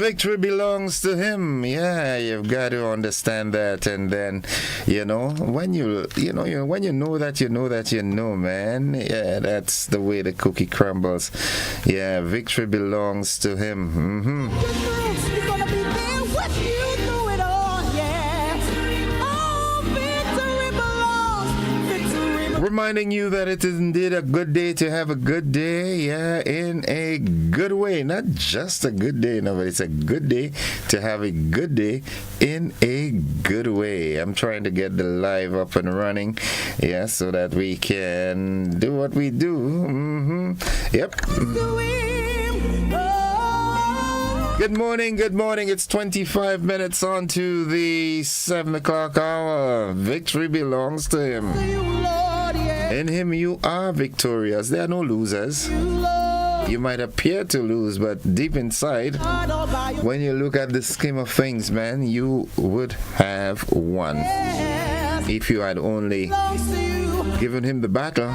victory belongs to him. Yeah, you've got to understand that. And then, when you know that you know that you know, man. Yeah, that's the way the cookie crumbles. Yeah, victory belongs to him. He's gonna be there with you through it all, yeah. Oh, victory belongs. Reminding you that it is indeed a good day to have a good day, yeah, in a good way. Not just a good day, no, but it's a good day to have a good day in a good way. I'm trying to get the live up and running, yeah, so that we can do what we do. Yep. Good morning. It's 25 minutes on to the 7 o'clock hour. Victory belongs to him. In him you are victorious. There are no losers. You might appear to lose, but deep inside, when you look at the scheme of things, man, you would have won. If you had only given him the battle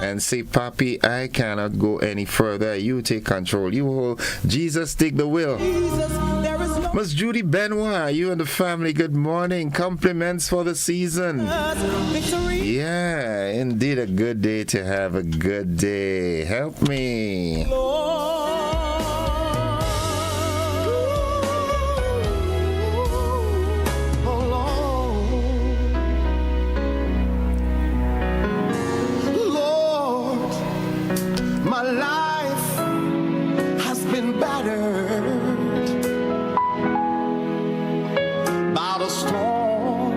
and say, Papi, I cannot go any further. You take control. You hold. Jesus, take the wheel. Miss Judy Benoit, you and the family, good morning. Compliments for the season. Yeah, indeed a good day to have a good day. Help me. My life has been battered by the storm,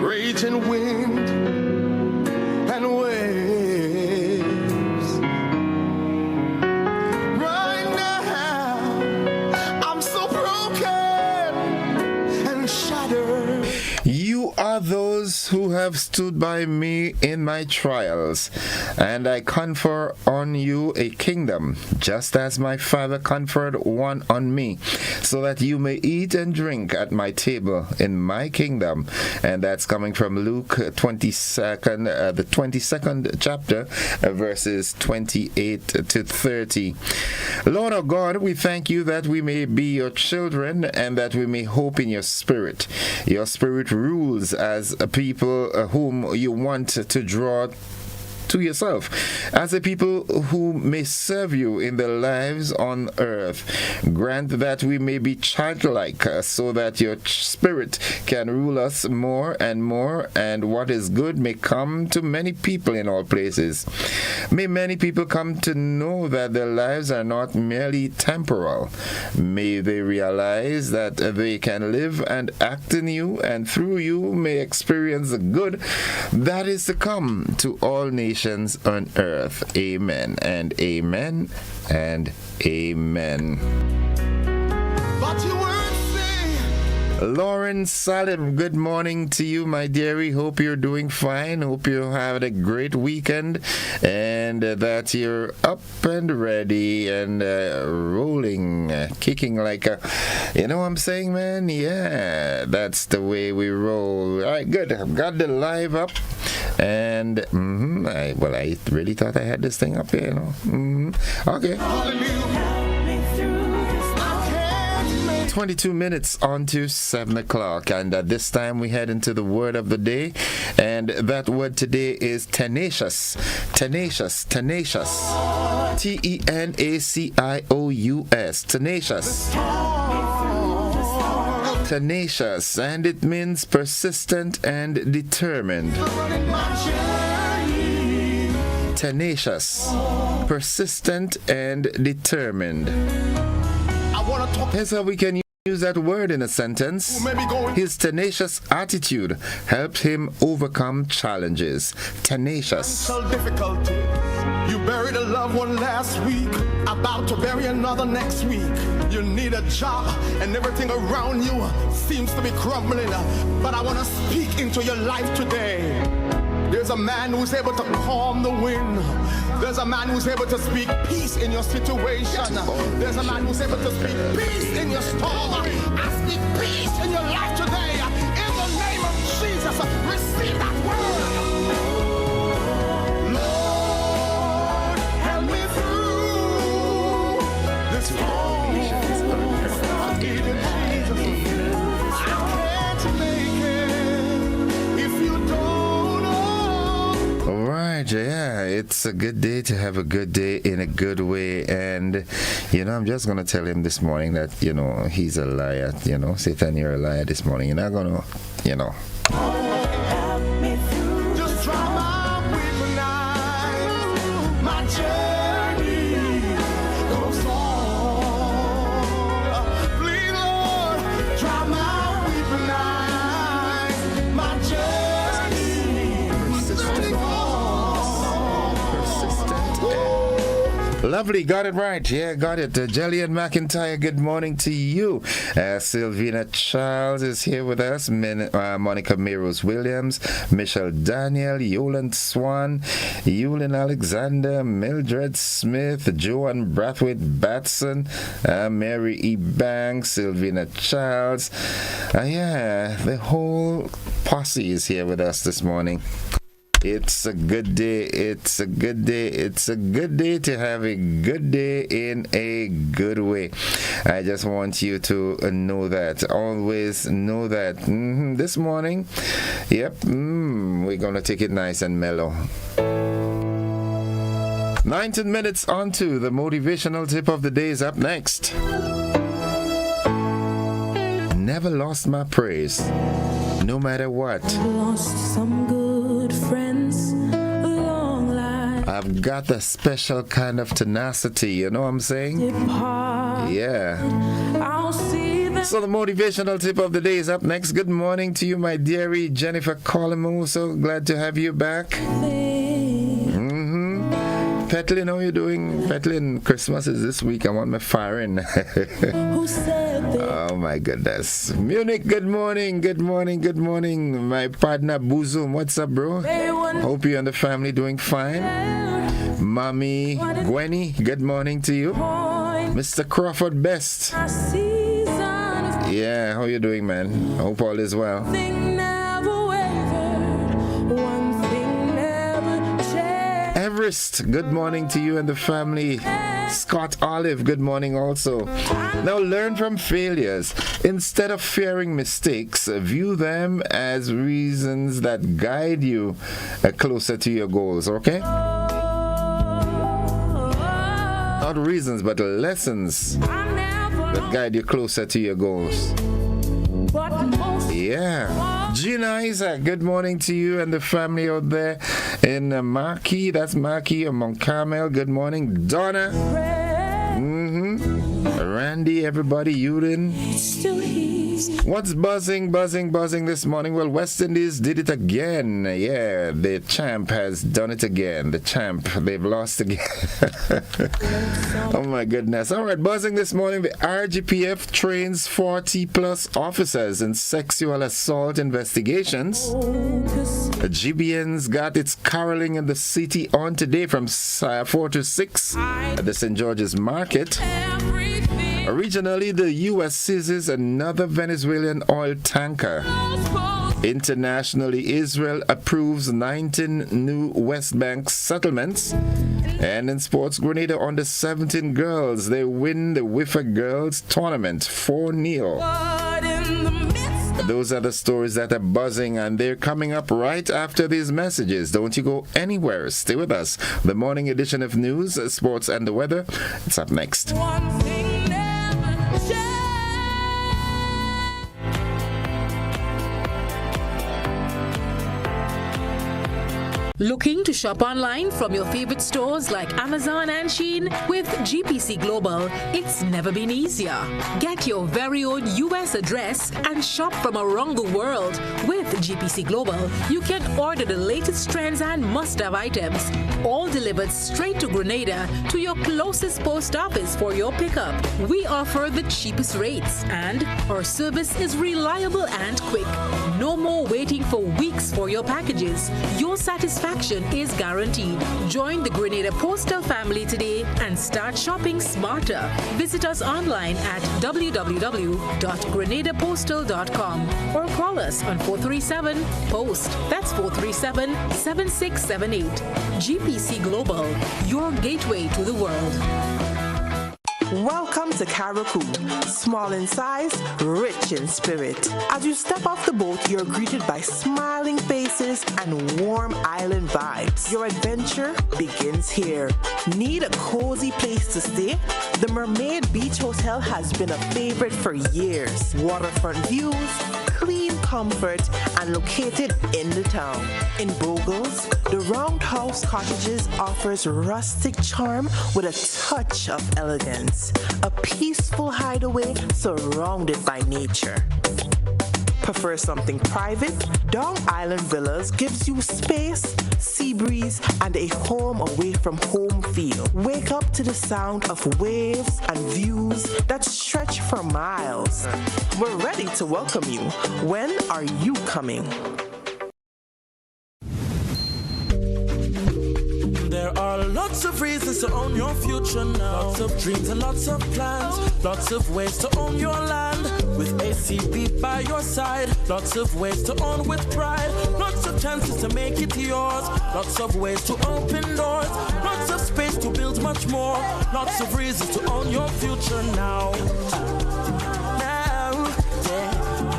raging wind and waves. Right now, I'm so broken and shattered. You are those who have stood by me in my trials, and I confer on you a kingdom, just as my Father conferred one on me, so that you may eat and drink at my table in my kingdom. And that's coming from Luke 22nd, the 22nd chapter, verses 28 to 30. Lord our God, we thank you that we may be your children and that we may hope in your spirit. Your spirit rules as a people whom you want to draw to yourself, as a people who may serve you in their lives on earth. Grant that we may be childlike, so that your spirit can rule us more, and what is good may come to many people in all places. May many people come to know that their lives are not merely temporal. May they realize that they can live and act in you, and through you may experience the good that is to come to all nations on earth. Amen and amen and amen. But you weren't saying. Lauren Salim, good morning to you, my dearie. Hope you're doing fine. Hope you had a great weekend and that you're up and ready and rolling, kicking like a, you know what I'm saying, man? Yeah, that's the way we roll. All right, good. I've got the live up. And I really thought I had this thing up here, Okay. 22 minutes on to 7 o'clock, and this time we head into the word of the day, and that word today is tenacious. Tenacious. Tenacious. Tenacious, and it means persistent and determined. Tenacious, persistent and determined. Here's how we can use that word in a sentence. His tenacious attitude helped him overcome challenges. Tenacious. You buried a loved one last week, about to bury another next week. You need a job and everything around you seems to be crumbling. But I want to speak into your life today. There's a man who's able to calm the wind. There's a man who's able to speak peace in your situation. There's a man who's able to speak peace in your storm. I speak peace in your life today. In the name of Jesus, receive that word. Lord, help me through this storm. Yeah, it's a good day to have a good day in a good way. And, I'm just going to tell him this morning that, he's a liar. Satan, you're a liar this morning. You're not going to, Just try my weaponize. My journey goes on. Please, Lord, try my weaponize. My journey goes on. Lovely, got it right. Yeah, got it. Jillian McIntyre, good morning to you. Sylvina Charles is here with us. Monica Meros Williams, Michelle Daniel, Yolan Swan, Yulin Alexander, Mildred Smith, Joan Brathwaite Batson, Mary E. Banks, Sylvina Charles. The whole posse is here with us this morning. It's a good day. It's a good day. It's a good day to have a good day in a good way. I just want you to know that. Always know that. This morning, we're going to take it nice and mellow. 19 minutes onto the motivational tip of the day is up next. Never lost my praise, no matter what. Lost some good friends along life. I've got a special kind of tenacity, you know what I'm saying? Yeah. I'll see them. So the motivational tip of the day is up next. Good morning to you, my dearie Jennifer Colimo. So glad to have you back. Petlin, how you doing? Petlin, Christmas is this week. I want my firing. Who said they Oh my goodness. Munich, good morning. Good morning. Good morning. My partner Boozum, what's up, bro? wouldn't Hope you and the family doing fine. Mommy Gwenny, good morning to you. point Mr. Crawford Best. my season of Yeah, how you doing, man? Hope all is well. thing never wavered. One thing never changed. Everest, good morning to you and the family. Scott Olive, good morning also. Now learn from failures. Instead of fearing mistakes, view them as reasons that guide you closer to your goals, okay? Not reasons, but lessons I never that guide you closer to your goals. but most Yeah. Gina Isaac, good morning to you and the family out there in Marquis. That's Marquis or Mount Carmel. Good morning. Donna. Randy, everybody, Udin. still he's What's buzzing this morning? Well, West Indies did it again. Yeah, the champ has done it again. The champ, they've lost again. Oh my goodness. All right, buzzing this morning. The RGPF trains 40 plus officers in sexual assault investigations. focus. GBN's got its caroling in the city on today from 4 to 6 at the St. George's Market. Everything Originally, the U.S. seizes another Venezuelan oil tanker. Internationally, Israel approves 19 new West Bank settlements. And in sports, Grenada under 17 girls, they win the WIFA Girls Tournament 4-0. but in the midst of Those are the stories that are buzzing, and they're coming up right after these messages. Don't you go anywhere. Stay with us. The morning edition of news, sports, and the weather. It's up next. one thing never changed. Looking to shop online from your favorite stores like Amazon and Shein? With GPC Global, it's never been easier. Get your very own US address and shop from around the world. With GPC Global, you can order the latest trends and must-have items, all delivered straight to Grenada to your closest post office for your pickup. We offer the cheapest rates, and our service is reliable and quick. No more waiting for weeks for your packages. Your satisfaction is guaranteed. Join the Grenada Postal family today and start shopping smarter. Visit us online at www.grenadapostal.com or call us on 437-POST. That's 437-7678. GPC Global, your gateway to the world. Welcome to Caracou. Small in size, rich in spirit. As you step off the boat, you're greeted by smiling faces and warm island vibes. Your adventure begins here. Need a cozy place to stay? The Mermaid Beach Hotel has been a favorite for years. Waterfront views, clean comfort, and located in the town. In Bogles, the Roundhouse Cottages offers rustic charm with a touch of elegance. A peaceful hideaway surrounded by nature. Prefer something private? Dong Island Villas gives you space, sea breeze, and a home away from home feel. Wake up to the sound of waves and views that stretch for miles. We're ready to welcome you. When are you coming? There are lots of reasons to own your future now. Lots of dreams and lots of plans. Lots of ways to own your land. With ACB by your side. Lots of ways to own with pride. Lots of chances to make it yours. Lots of ways to open doors. Lots of space to build much more. Lots of reasons to own your future now.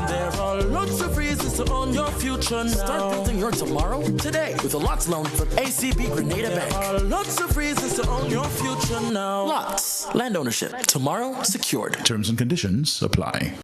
There are lots of reasons to own your future now. Start building your tomorrow today with a LOTS loan from ACB Grenada Bank. There are lots of reasons to own your future now. LOTS, land ownership, tomorrow secured. Terms and conditions apply.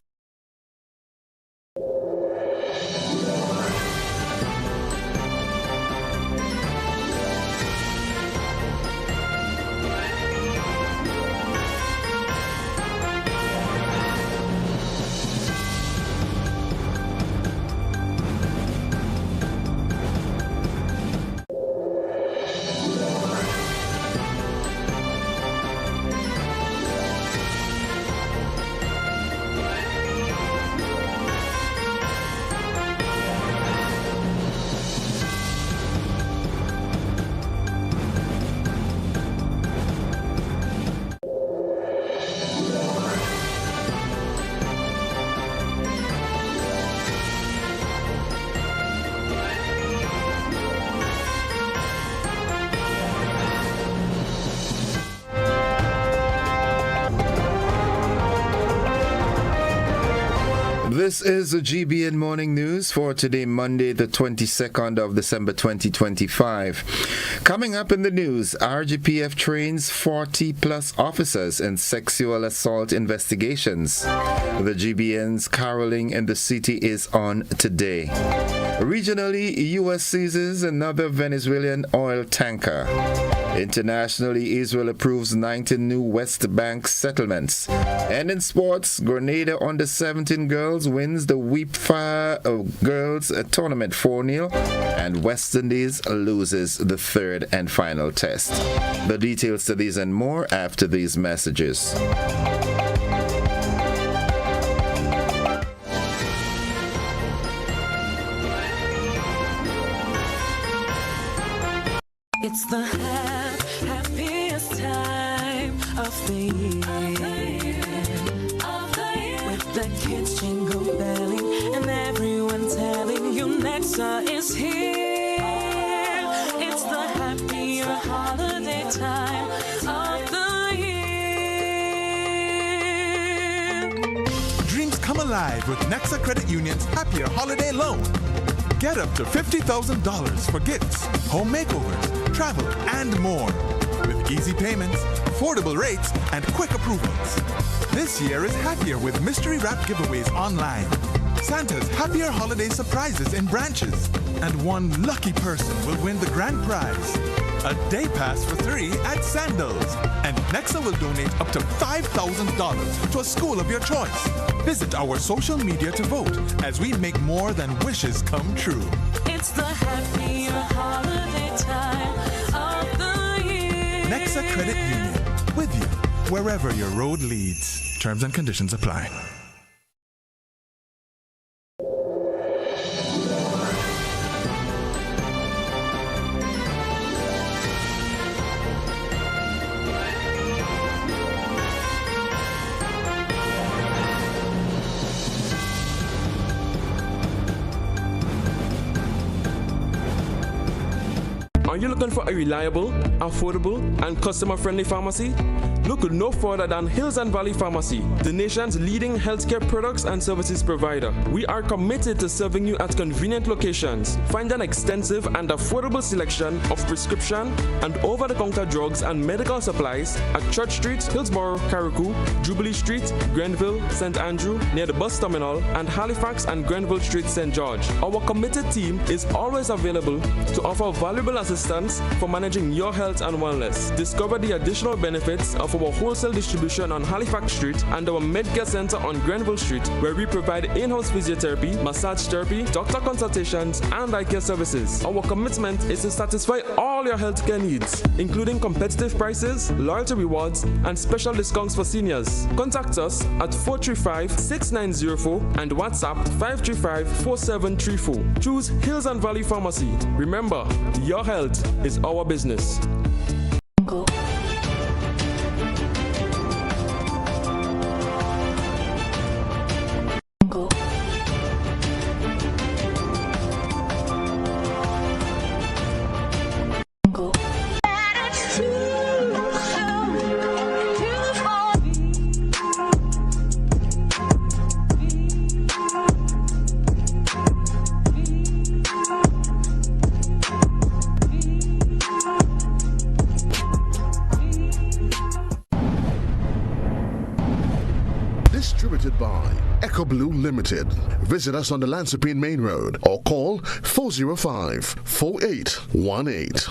This is the GBN Morning News for today, Monday, the 22nd of December 2025. Coming up in the news, RGPF trains 40-plus officers in sexual assault investigations. The GBN's caroling in the city is on today. Regionally, U.S. seizes another Venezuelan oil tanker. Internationally, Israel approves 19 new West Bank settlements. And in sports, Grenada under-17 girls wins the WIPFA Girls Tournament 4-0, and West Indies loses the third and final test. The details to these and more after these messages. It's the happiest time of the year. With the kids jingle belling and everyone telling you Nexa is here. It's the happier holiday time of the year. Dreams come alive with Nexa Credit Union's Happier Holiday Loan. Get up to $50,000 for gifts, home makeovers, travel, and more. With easy payments, affordable rates, and quick approvals. This year is happier with mystery wrap giveaways online. Santa's Happier Holiday surprises in branches. And one lucky person will win the grand prize. A day pass for 3 at Sandals. And Nexa will donate up to $5,000 to a school of your choice. Visit our social media to vote as we make more than wishes come true. It's the happier holiday time of the year. Nexa Credit Union, with you wherever your road leads. Terms and conditions apply. Are you looking for a reliable, affordable, and customer-friendly pharmacy? Look no further than Hills and Valley Pharmacy, the nation's leading healthcare products and services provider. We are committed to serving you at convenient locations. Find an extensive and affordable selection of prescription and over-the-counter drugs and medical supplies at Church Street, Hillsborough, Carriacou, Jubilee Street, Grenville, St. Andrew, near the bus terminal, and Halifax and Grenville Street, St. George. Our committed team is always available to offer valuable assistance for managing your health and wellness. Discover the additional benefits of our wholesale distribution on Halifax Street and our Medcare Center on Grenville Street, where we provide in-house physiotherapy, massage therapy, doctor consultations, and eye care services. Our commitment is to satisfy all your healthcare needs, including competitive prices, loyalty rewards, and special discounts for seniors. Contact us at 435-6904 and WhatsApp 535-4734. Choose Hills and Valley Pharmacy. Remember, your health is our business. Distributed by Echo Blue Limited. Visit us on the Lansopine Main Road or call 405-4818.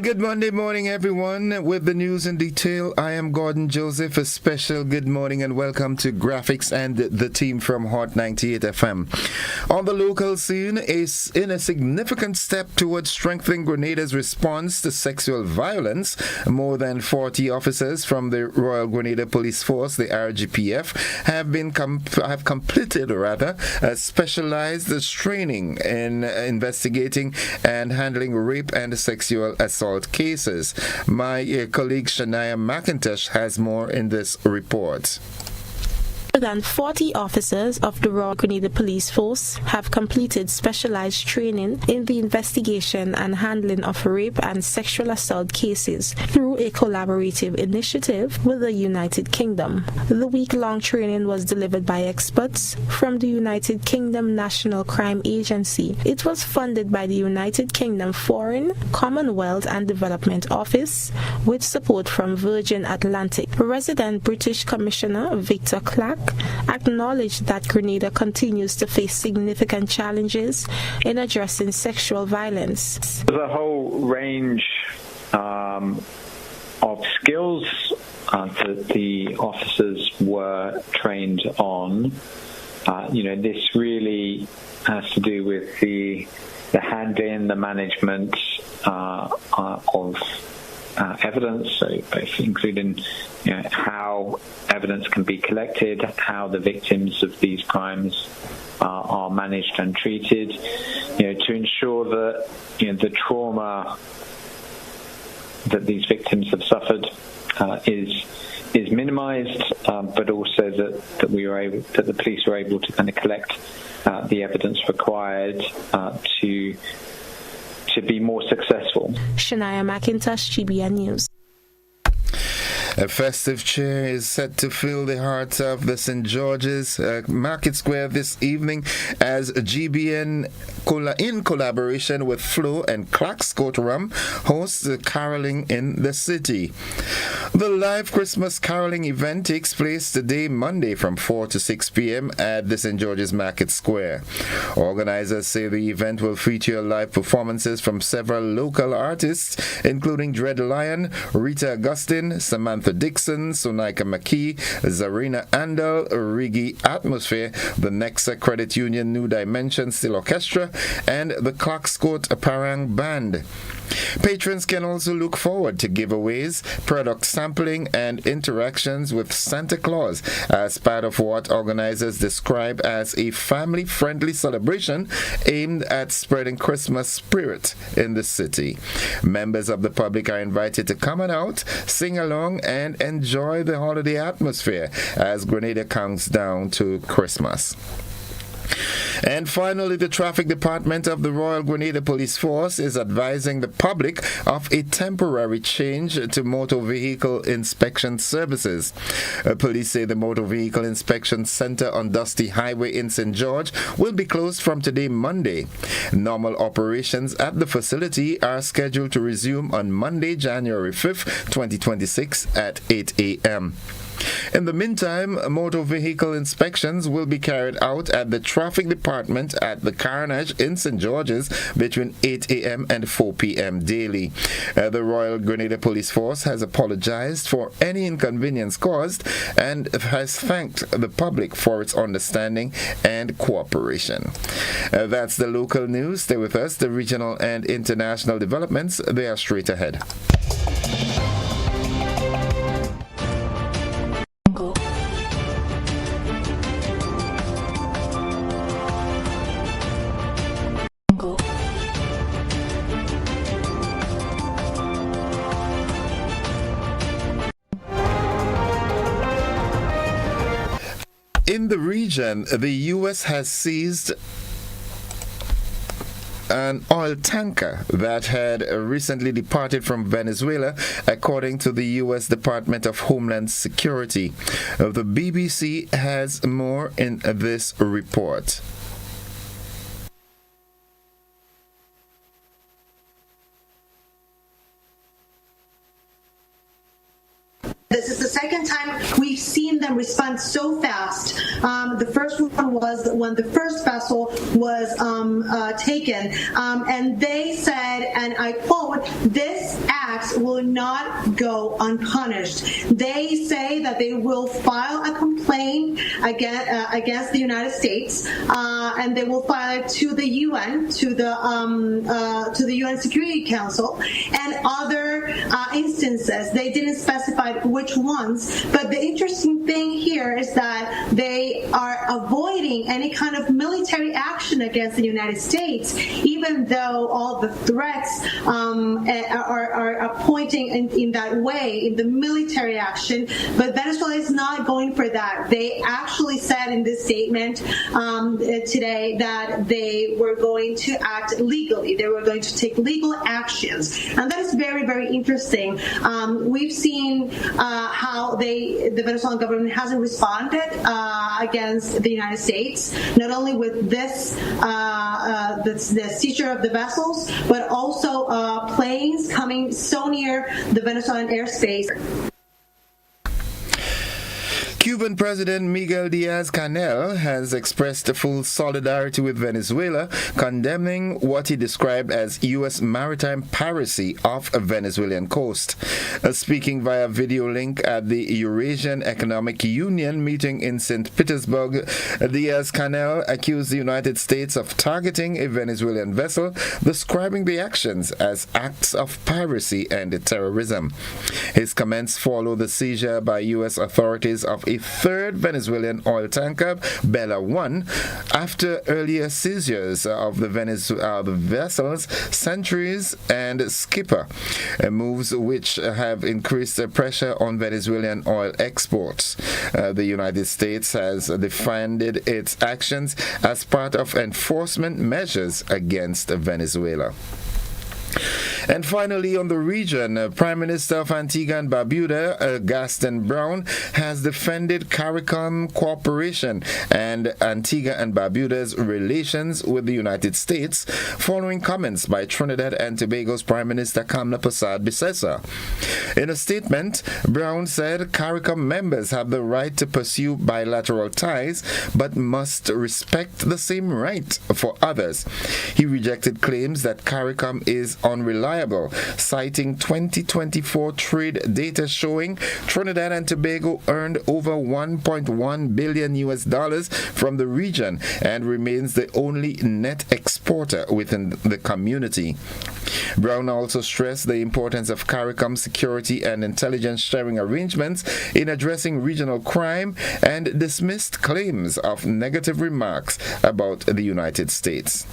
Good Monday morning, everyone. With the news in detail, I am Gordon Joseph. A special good morning and welcome to Graphics and the team from Hot 98 FM. On the local scene, is in a significant step towards strengthening Grenada's response to sexual violence. More than 40 officers from the Royal Grenada Police Force, the RGPF, have completed specialized training in investigating and handling rape and sexual assault cases. My colleague Shania McIntosh has more in this report. More than 40 officers of the Royal Grenada Police Force have completed specialized training in the investigation and handling of rape and sexual assault cases through a collaborative initiative with the United Kingdom. The week-long training was delivered by experts from the United Kingdom National Crime Agency. It was funded by the United Kingdom Foreign, Commonwealth and Development Office with support from Virgin Atlantic. Resident British Commissioner Victor Clark acknowledged that Grenada continues to face significant challenges in addressing sexual violence. There's a whole range of skills that the officers were trained on. This really has to do with the handling, the management of evidence, so both including how evidence can be collected, how the victims of these crimes are managed and treated, to ensure that the trauma that these victims have suffered is minimised, but also that the police were able to kind of collect the evidence required to be more successful. Shania McIntosh, GBN News. A festive cheer is set to fill the hearts of the St. George's Market Square this evening as GBN, in collaboration with Flo and Clark's Coat Rum, hosts the caroling in the city. The live Christmas caroling event takes place today, Monday, from 4 to 6 p.m. at the St. George's Market Square. Organizers say the event will feature live performances from several local artists, including Dread Lion, Rita Augustine, Samantha Samantha Dixon, Sonaika McKee, Zarina Andal, Rigi Atmosphere, the Nexa Credit Union New Dimension Steel Orchestra, and the Clarkscourt Parang Band. Patrons can also look forward to giveaways, product sampling, and interactions with Santa Claus as part of what organizers describe as a family-friendly celebration aimed at spreading Christmas spirit in the city. Members of the public are invited to come on out, sing along, and enjoy the holiday atmosphere as Grenada counts down to Christmas. And finally, the Traffic Department of the Royal Grenada Police Force is advising the public of a temporary change to motor vehicle inspection services. Police say the Motor Vehicle Inspection Center on Dusty Highway in St. George will be closed from today, Monday. Normal operations at the facility are scheduled to resume on Monday, January 5th, 2026 at 8 a.m. In the meantime, motor vehicle inspections will be carried out at the Traffic Department at the Carnage in St. George's between 8 a.m. and 4 p.m. daily. The Royal Grenada Police Force has apologized for any inconvenience caused and has thanked the public for its understanding and cooperation. That's the local news. Stay with us. The regional and international developments, they are straight ahead. In the region, the U.S. has seized an oil tanker that had recently departed from Venezuela, according to the U.S. Department of Homeland Security. The BBC has more in this report. This is the second time we've seen them respond so fast. The first one was when the first vessel was taken, and they said, and I quote, "This act will not go unpunished." They say that they will file a complaint against the United States, and they will file it to the UN, to the UN Security Council, and other instances. They didn't specify which ones, but the interesting thing here is that they are avoiding any kind of military action against the United States, even though all the threats are pointing in that way, in the military action. But Venezuela is not going for that. They actually said in this statement today that they were going to act legally. They were going to take legal actions, and that is very, very interesting. We've seen how the Venezuelan government hasn't responded against the United States, not only with this the seizure of the vessels, but also planes coming so near the Venezuelan airspace. Cuban President Miguel Diaz-Canel has expressed full solidarity with Venezuela, condemning what he described as U.S. maritime piracy off a Venezuelan coast. Speaking via video link at the Eurasian Economic Union meeting in St. Petersburg, Diaz-Canel accused the United States of targeting a Venezuelan vessel, describing the actions as acts of piracy and terrorism. His comments follow the seizure by U.S. authorities of a third Venezuelan oil tanker, Bella 1, after earlier seizures of the vessels Centuries and Skipper, moves which have increased the pressure on Venezuelan oil exports. The United States has defended its actions as part of enforcement measures against Venezuela. And finally, on the region, Prime Minister of Antigua and Barbuda, Gaston Brown, has defended CARICOM cooperation and Antigua and Barbuda's relations with the United States, following comments by Trinidad and Tobago's Prime Minister Kamla Persad-Bissessar. In a statement, Brown said CARICOM members have the right to pursue bilateral ties, but must respect the same right for others. He rejected claims that CARICOM is unreliable unviable, citing 2024 trade data showing Trinidad and Tobago earned over $1.1 billion from the region and remains the only net exporter within the community. Brown also stressed the importance of CARICOM security and intelligence sharing arrangements in addressing regional crime and dismissed claims of negative remarks about the United States.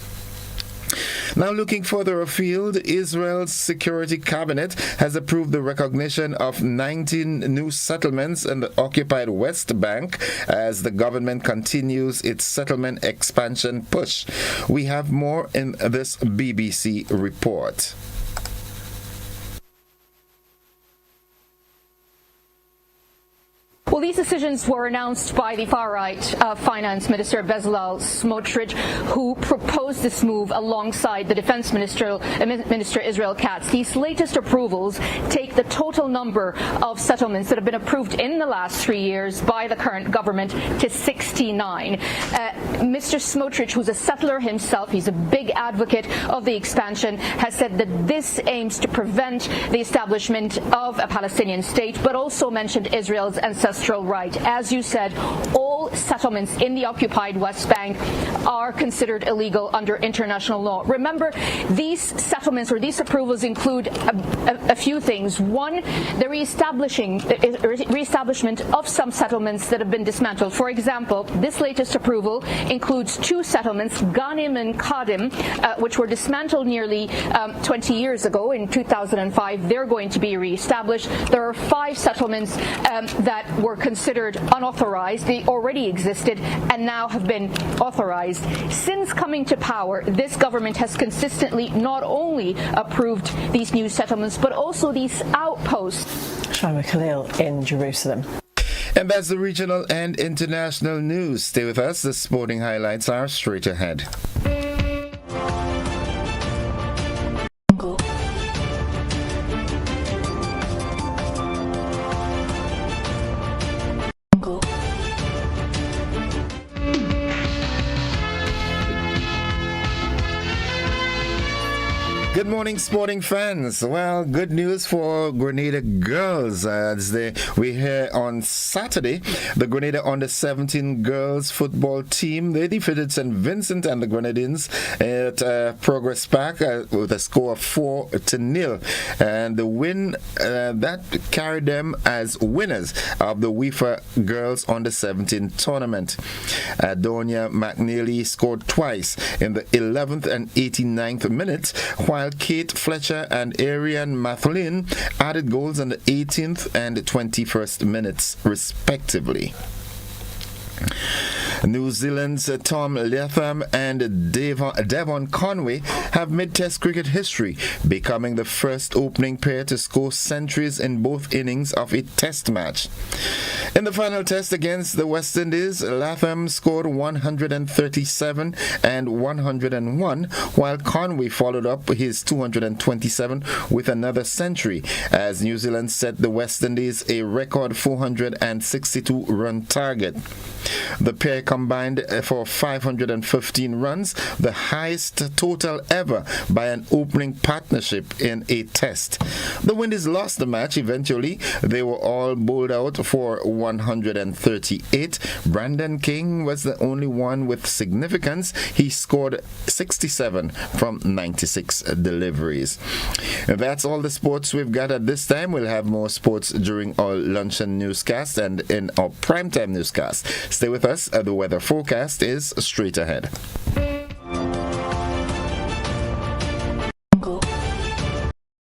Now, looking further afield, Israel's Security Cabinet has approved the recognition of 19 new settlements in the occupied West Bank as the government continues its settlement expansion push. We have more in this BBC report. Well, these decisions were announced by the far-right Finance Minister Bezalel Smotrich, who proposed this move alongside the Defense Minister Israel Katz. These latest approvals take the total number of settlements that have been approved in the last 3 years by the current government to 69. Mr. Smotrich, who's a settler himself, he's a big advocate of the expansion, has said that this aims to prevent the establishment of a Palestinian state, but also mentioned Israel's ancestral right. As you said, all settlements in the occupied West Bank are considered illegal under international law. Remember, these settlements or these approvals include a few things. One, the reestablishment of some settlements that have been dismantled. For example, this latest approval includes 2 settlements, Ghanim and Kadim, which were dismantled nearly 20 years ago in 2005. They're going to be reestablished. There are 5 settlements that were considered unauthorized. They already existed and now have been authorized. Since coming to power, this government has consistently not only approved these new settlements, but also these outposts. Shama Khalil in Jerusalem. And that's the regional and international news. Stay with us. The sporting highlights are straight ahead. Good morning, sporting fans. Well, good news for Grenada girls as we hear on Saturday. The Grenada under-17 girls football team, they defeated St. Vincent and the Grenadines at Progress Park with a score of 4-0. And the win that carried them as winners of the UEFA Girls Under-17 tournament. Donia McNeely scored twice in the 11th and 89th minutes, while Kate Fletcher and Ariane Mathlin added goals in the 18th and 21st minutes, respectively. New Zealand's Tom Latham and Devon Conway have made Test cricket history, becoming the first opening pair to score centuries in both innings of a Test match. In the final Test against the West Indies, Latham scored 137 and 101, while Conway followed up his 227 with another century, as New Zealand set the West Indies a record 462-run target. The pair combined for 515 runs, the highest total ever by an opening partnership in a Test. The Windies lost the match eventually. They were all bowled out for 138. Brandon King was the only one with significance. He scored 67 from 96 deliveries. And that's all the sports we've got at this time. We'll have more sports during our luncheon newscast and in our primetime newscast. Stay with us. The weather forecast is straight ahead.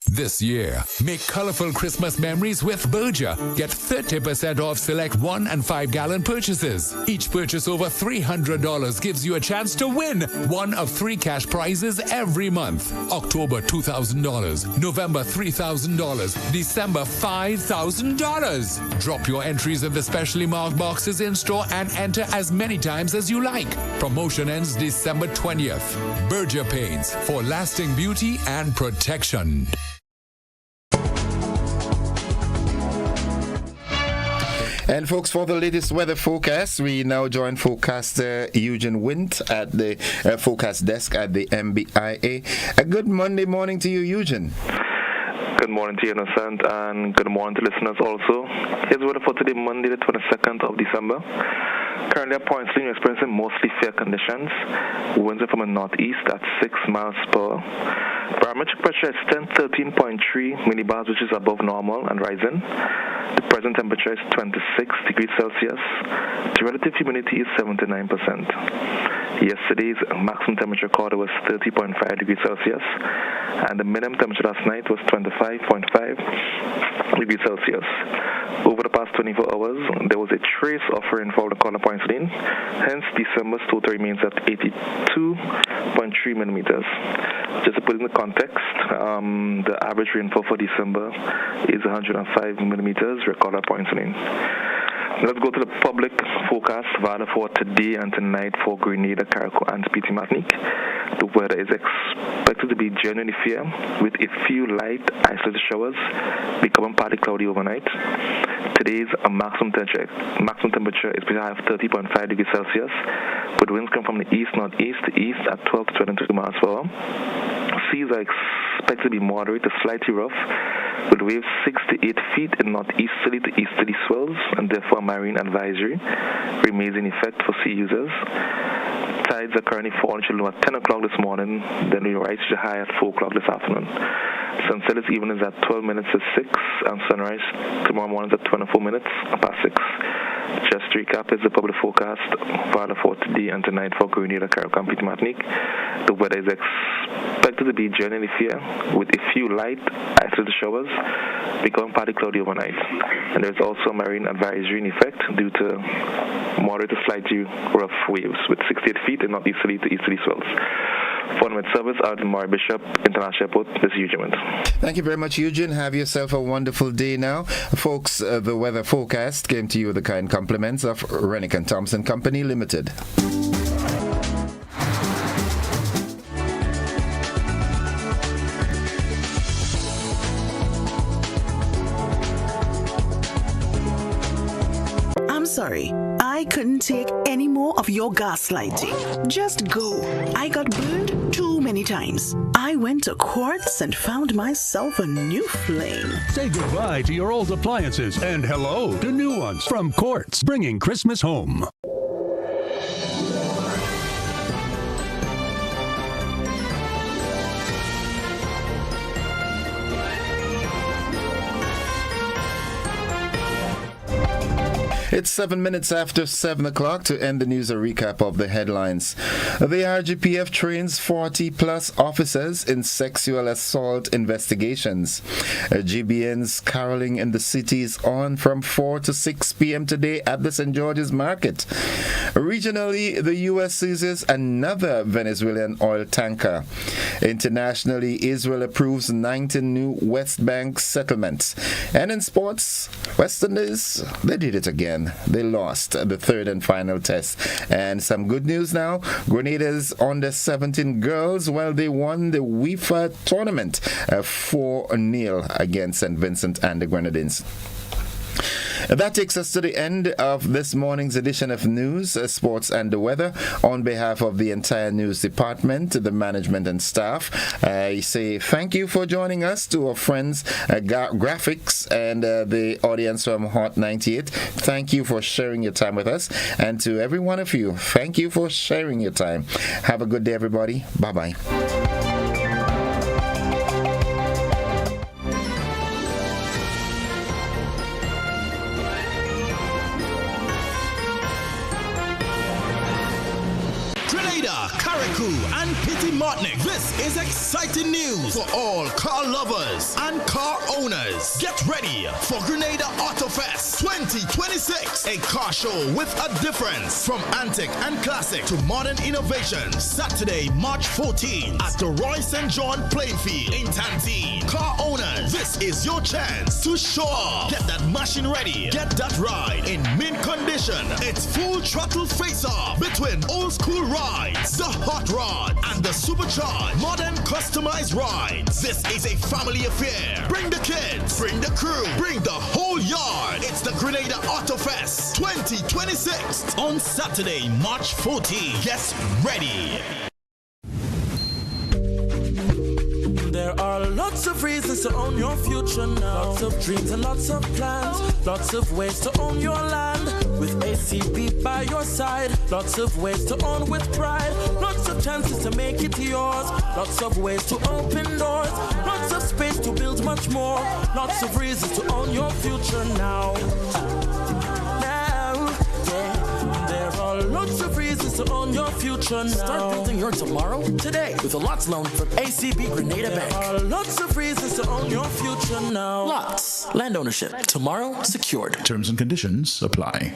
This year, make colorful Christmas memories with Berger. Get 30% off select 1 and 5 gallon purchases. Each purchase over $300 gives you a chance to win one of 3 cash prizes every month. October $2,000, November $3,000, December $5,000. Drop your entries in the specially marked boxes in store and enter as many times as you like. Promotion ends December 20th. Berger Paints for lasting beauty and protection. And And folks, for the latest weather forecast, we now join forecaster Eugene Wint at the forecast desk at the MBIA. A good Monday morning to you, Eugene. Good morning to you, Innocent, and good morning to listeners also. Here's weather for today, Monday, the 22nd of December. Currently at points, we're experiencing mostly fair conditions. Winds are from the northeast at 6 miles per hour. Barometric pressure is 13.3 millibars, which is above normal and rising. The present temperature is 26 degrees Celsius. The relative humidity is 79%. Yesterday's maximum temperature recorded was 30.5 degrees Celsius, and the minimum temperature last night was 25.5 degrees Celsius. Over the past 24 hours, there was a trace of rainfall in the corner points lane. Hence, December's total remains at 82.3 millimeters. Just to put it in the context, the average rainfall for December is 105 millimeters recorded at points lane. Let's go to the public forecast value for today and tonight for Grenada, Carriacou, and Petit Martinique. The weather is expected to be generally fair, with a few light, isolated showers becoming partly cloudy overnight. Today's maximum temperature is between 30.5 degrees Celsius, with winds come from the east-northeast to east at 12 to 22 miles per hour. Seas are expected to be moderate to slightly rough, with waves 6 to 8 feet in northeasterly to easterly swells, and therefore a marine advisory remains in effect for sea users. Tides are currently falling to low at 10 o'clock this morning, then we rise to high at 4 o'clock this afternoon. Sunset this evening is at 12 minutes to 6, and sunrise tomorrow morning is at 24 minutes past 6. Just to recap, is the public forecast for today and tonight for Grenada, Carriacou, and Petit Martinique. The weather is expected to be generally fair, with a few light, isolated showers becoming partly cloudy overnight. And there's also a marine advisory in effect due to moderate to slightly rough waves with 68 feet in northeasterly to easterly swells. For service out in Maury Bishop International Airport, this is Eugene. Thank you very much, Eugene. Have yourself a wonderful day now. Folks, the weather forecast came to you with the kind compliments of Rennick and Thompson Company Limited. Sorry, I couldn't take any more of your gaslighting. Just go. I got burned too many times. I went to Quartz and found myself a new flame. Say goodbye to your old appliances and hello to new ones from Quartz, bringing Christmas home. It's 7 minutes after 7 o'clock. To end the news, a recap of the headlines. The RGPF trains 40-plus officers in sexual assault investigations. GBN's caroling in the city is on from 4 to 6 p.m. today at the St. George's Market. Regionally, the U.S. seizes another Venezuelan oil tanker. Internationally, Israel approves 19 new West Bank settlements. And in sports, West Indies, they did it again. They lost the third and final test. And some good news now. Grenada's under 17 girls, well, they won the UEFA tournament 4-0 against St. Vincent and the Grenadines. That takes us to the end of this morning's edition of News, Sports and the Weather. On behalf of the entire news department, the management and staff, I say thank you for joining us. To our friends, graphics, and the audience from Hot 98, thank you for sharing your time with us. And to every one of you, thank you for sharing your time. Have a good day, everybody. Bye-bye. Carriacou and Petit Martinique. This is exciting news for all car lovers and car owners. Get ready for Grenada Auto Fest 2026, a car show with a difference from antique and classic to modern innovations. Saturday, March 14th at the Roy St. John playing field in Tantine. Car owners, this is your chance to show off. Get that machine ready. Get that ride in mint condition. It's full throttle face-off between old school rides, the hot rod, and the supercharged modern customized rides. This is a family affair. Bring the kids, bring the crew, bring the whole yard. It's the Grenada Auto Fest 2026 on Saturday, March 14. Get ready. There are lots of reasons to own your future now. Lots of dreams and lots of plans. Lots of ways to own your land. With ACB by your side. Lots of ways to own with pride. Lots of chances to make it yours. Lots of ways to open doors. Lots of space to build much more. Lots of reasons to own your future now. There are lots of reasons to own your future now. Start building your tomorrow today with a Lots loan from ACB Grenada Bank. There are lots of reasons to own your future now. Lots. Land ownership. Tomorrow secured. Terms and conditions apply.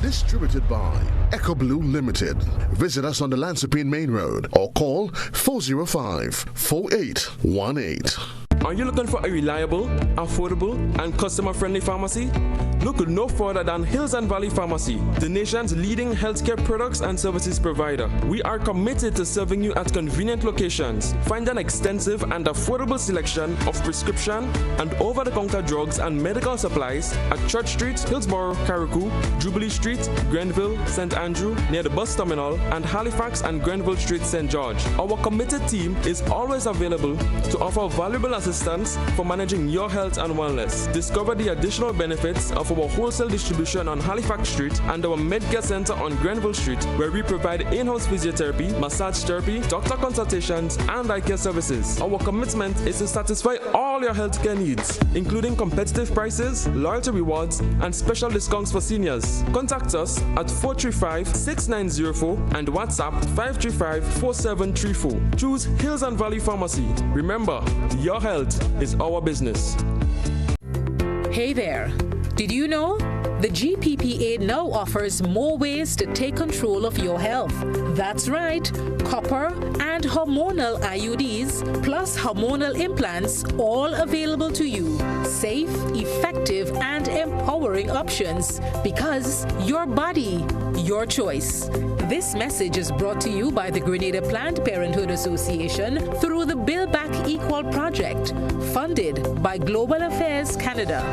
Distributed by Echo Blue Limited. Visit us on the Lansopine Main Road or call 405-4818. Are you looking for a reliable, affordable, and customer-friendly pharmacy? Look no further than Hills and Valley Pharmacy, the nation's leading healthcare products and services provider. We are committed to serving you at convenient locations. Find an extensive and affordable selection of prescription and over-the-counter drugs and medical supplies at Church Street, Hillsborough, Carriacou, Jubilee Street, Grenville, St. Andrew, near the bus terminal, and Halifax and Grenville Street, St. George. Our committed team is always available to offer valuable assistance for managing your health and wellness. Discover the additional benefits of our wholesale distribution on Halifax Street and our Medcare Center on Grenville Street, where we provide in-house physiotherapy, massage therapy, doctor consultations, and eye care services. Our commitment is to satisfy all your healthcare needs, including competitive prices, loyalty rewards, and special discounts for seniors. Contact us at 435-6904 and WhatsApp 535-4734. Choose Hills and Valley Pharmacy. Remember, your health is our business. Hey there. Did you know? The GPPA now offers more ways to take control of your health. That's right, copper and hormonal IUDs plus hormonal implants, all available to you. Safe, effective, and empowering options, because your body, your choice. This message is brought to you by the Grenada Planned Parenthood Association through the Build Back Equal project, funded by Global Affairs Canada.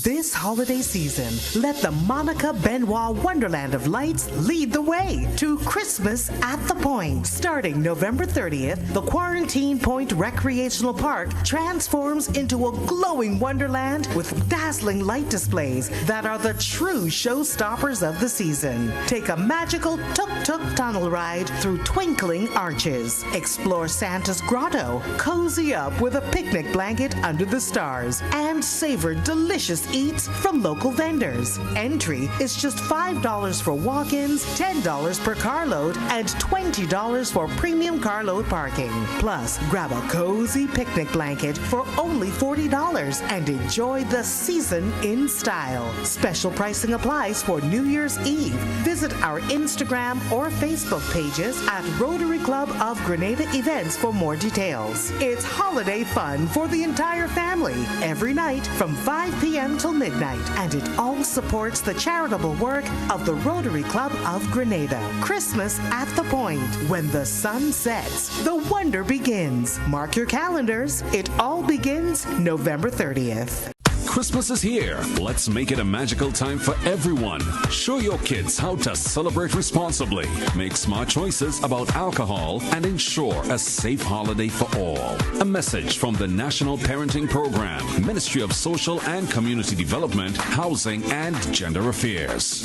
This holiday season, let the Monica Benoit Wonderland of Lights lead the way to Christmas at the Point. Starting November 30th, the Quarantine Point Recreational Park transforms into a glowing wonderland with dazzling light displays that are the true showstoppers of the season. Take a magical tuk-tuk tunnel ride through twinkling arches. Explore Santa's Grotto, cozy up with a picnic blanket under the stars, and savor delicious eats from local vendors. Entry is just $5 for walk-ins, $10 per carload, and $20 for premium carload parking. Plus, grab a cozy picnic blanket for only $40 and enjoy the season in style. Special pricing applies for New Year's Eve. Visit our Instagram or Facebook pages at Rotary Club of Grenada Events for more details. It's holiday fun for the entire family every night from 5 p.m. till midnight, and it all supports the charitable work of the Rotary Club of Grenada. Christmas at the Point. When the sun sets, the wonder begins. Mark your calendars. It all begins November 30th. Christmas is here. Let's make it a magical time for everyone. Show your kids how to celebrate responsibly. Make smart choices about alcohol and ensure a safe holiday for all. A message from the National Parenting Program, Ministry of Social and Community Development, Housing and Gender Affairs.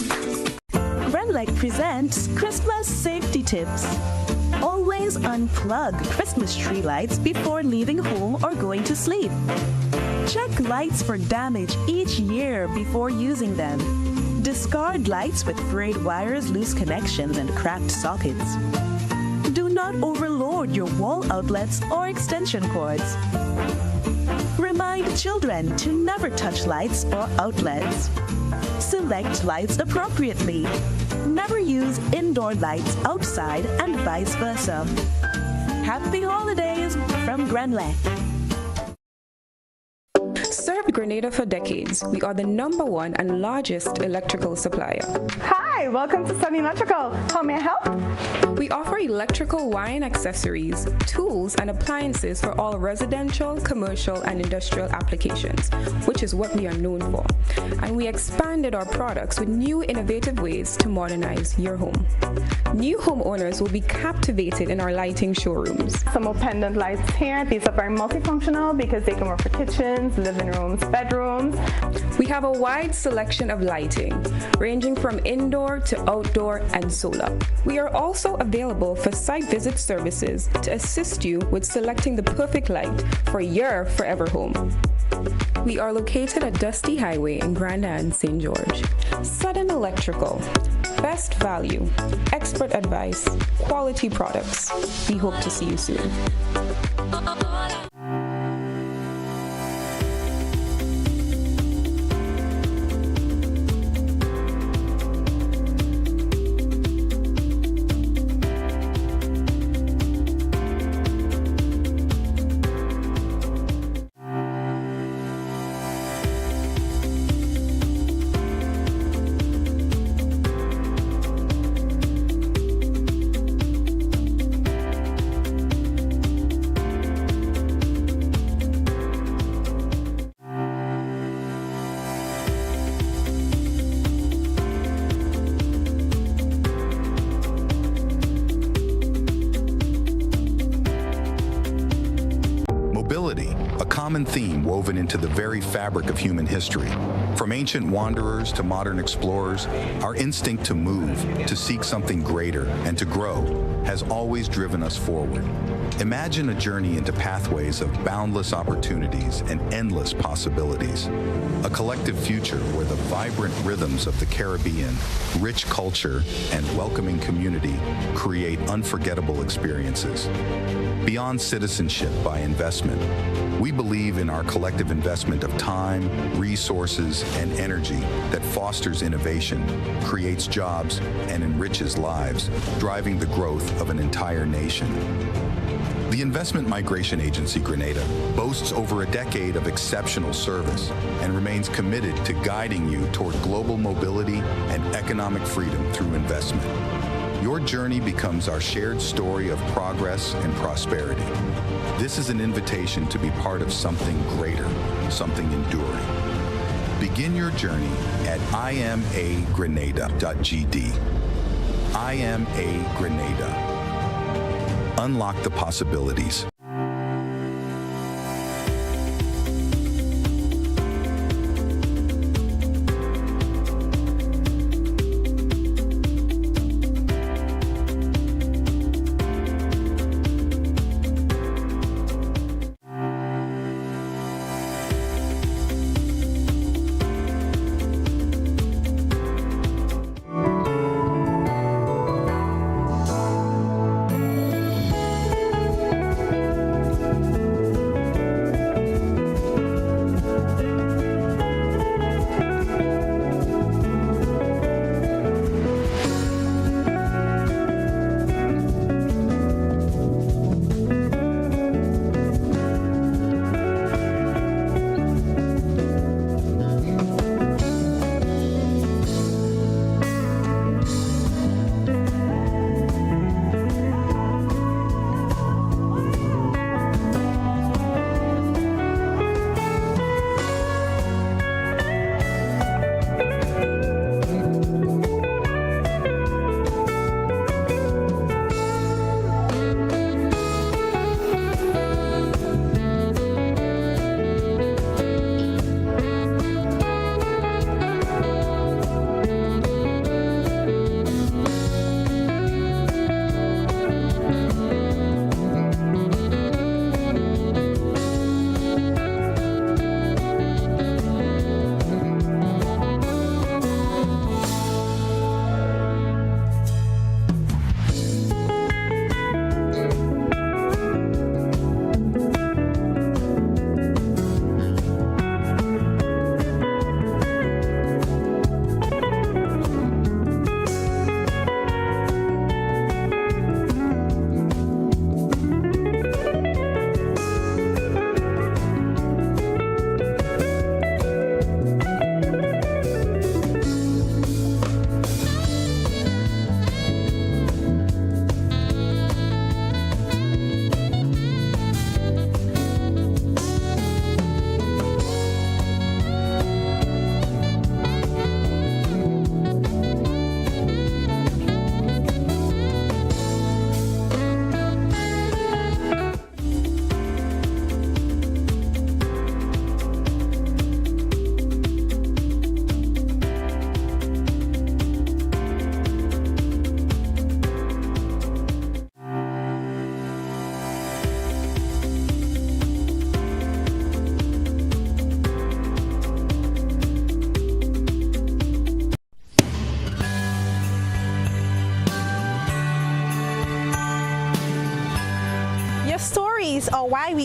Renlec presents Christmas Safety Tips. Always unplug Christmas tree lights before leaving home or going to sleep. Check lights for damage each year before using them. Discard lights with frayed wires, loose connections, and cracked sockets. Do not overload your wall outlets or extension cords. Remind children to never touch lights or outlets. Select lights appropriately. Never use indoor lights outside and vice versa. Happy holidays from Grenada. Served Grenada for decades, we are the #1 and largest electrical supplier. Hi, welcome to Sunny Electrical. How may I help? We offer electrical wire and accessories, tools, and appliances for all residential, commercial, and industrial applications, which is what we are known for. And we expanded our products with new innovative ways to modernize your home. New homeowners will be captivated in our lighting showrooms. Some more pendant lights here. These are very multifunctional because they can work for kitchens, living rooms, bedrooms. We have a wide selection of lighting, ranging from indoor to outdoor and solar. We are also available for site visit services to assist you with selecting the perfect light for your forever home. We are located at Dusty Highway in Grenada and St. George. Sudden Electrical. Best value, expert advice, quality products. We hope to see you soon. A common theme woven into the very fabric of human history. From ancient wanderers to modern explorers, our instinct to move, to seek something greater, and to grow has always driven us forward. Imagine a journey into pathways of boundless opportunities and endless possibilities. A collective future where the vibrant rhythms of the Caribbean, rich culture, and welcoming community create unforgettable experiences. Beyond citizenship by investment, we believe in our collective investment of time, resources, and energy that fosters innovation, creates jobs, and enriches lives, driving the growth of an entire nation. The Investment Migration Agency Grenada boasts over a decade of exceptional service and remains committed to guiding you toward global mobility and economic freedom through investment. Your journey becomes our shared story of progress and prosperity. This is an invitation to be part of something greater, something enduring. Begin your journey at imagrenada.gd. IMA Grenada. Unlock the possibilities.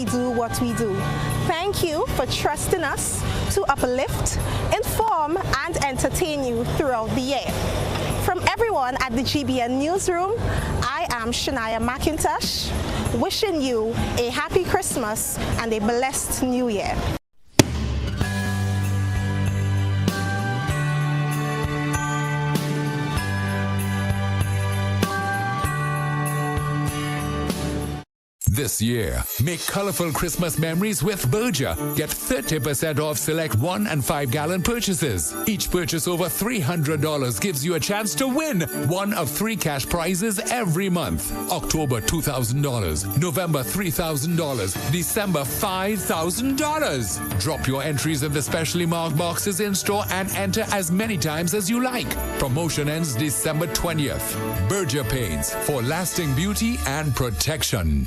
we do what we do. Thank you for trusting us to uplift, inform, and entertain you throughout the year. From everyone at the GBN Newsroom, I am Shania McIntosh, wishing you a happy Christmas and a blessed New Year. This year, make colorful Christmas memories with Berger. Get 30% off select 1 and 5 gallon purchases. Each purchase over $300 gives you a chance to win one of 3 cash prizes every month. October $2,000, November $3,000, December $5,000. Drop your entries in the specially marked boxes in store and enter as many times as you like. Promotion ends December 20th. Berger Paints for lasting beauty and protection.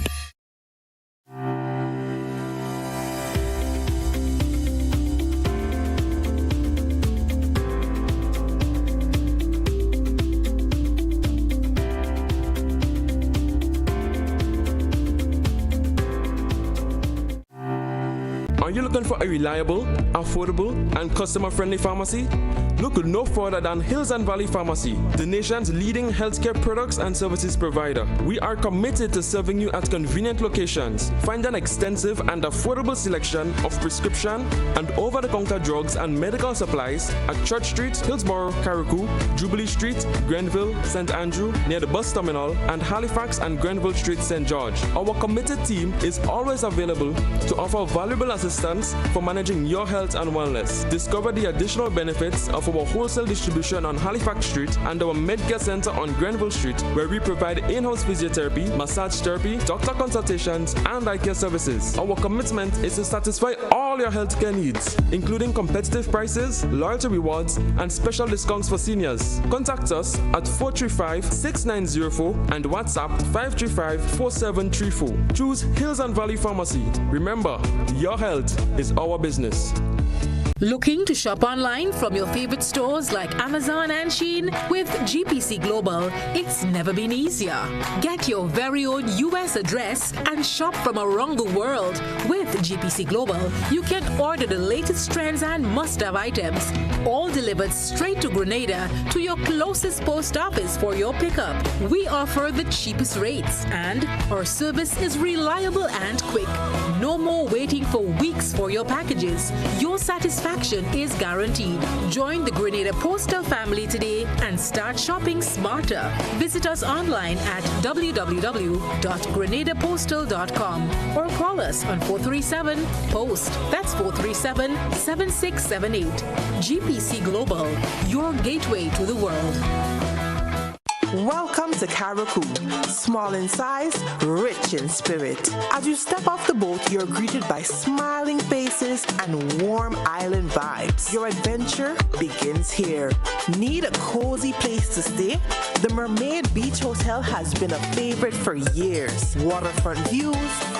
Are you looking for a reliable, affordable, and customer-friendly pharmacy? Look no further than Hills and Valley Pharmacy, the nation's leading healthcare products and services provider. We are committed to serving you at convenient locations. Find an extensive and affordable selection of prescription and over-the-counter drugs and medical supplies at Church Street, Hillsborough, Carriacou, Jubilee Street, Grenville, St. Andrew, near the bus terminal, and Halifax and Grenville Street, St. George. Our committed team is always available to offer valuable assistance for managing your health and wellness. Discover the additional benefits of our wholesale distribution on Halifax Street and our Medcare Center on Grenville Street, where we provide in-house physiotherapy, massage therapy, doctor consultations, and eye care services. Our commitment is to satisfy all your healthcare needs, including competitive prices, loyalty rewards, and special discounts for seniors. Contact us at 435-6904 and WhatsApp 535-4734. Choose Hills and Valley Pharmacy. Remember, your health is our business. Looking to shop online from your favorite stores like Amazon and Shein? With GPC Global, it's never been easier. Get your very own US address and shop from around the world. With GPC Global, you can order the latest trends and must-have items, all delivered straight to Grenada to your closest post office for your pickup. We offer the cheapest rates, and our service is reliable and quick. No more waiting for weeks for your packages. Your satisfaction is guaranteed. Join the Grenada Postal family today and start shopping smarter. Visit us online at www.grenadapostal.com or call us on 437-POST. That's 437-7678. GPC Global, your gateway to the world. Welcome to Carriacou, small in size, rich in spirit. As you step off the boat, you're greeted by smiling faces and warm island vibes. Your adventure begins here. Need a cozy place to stay? The Mermaid Beach Hotel has been a favorite for years. Waterfront views,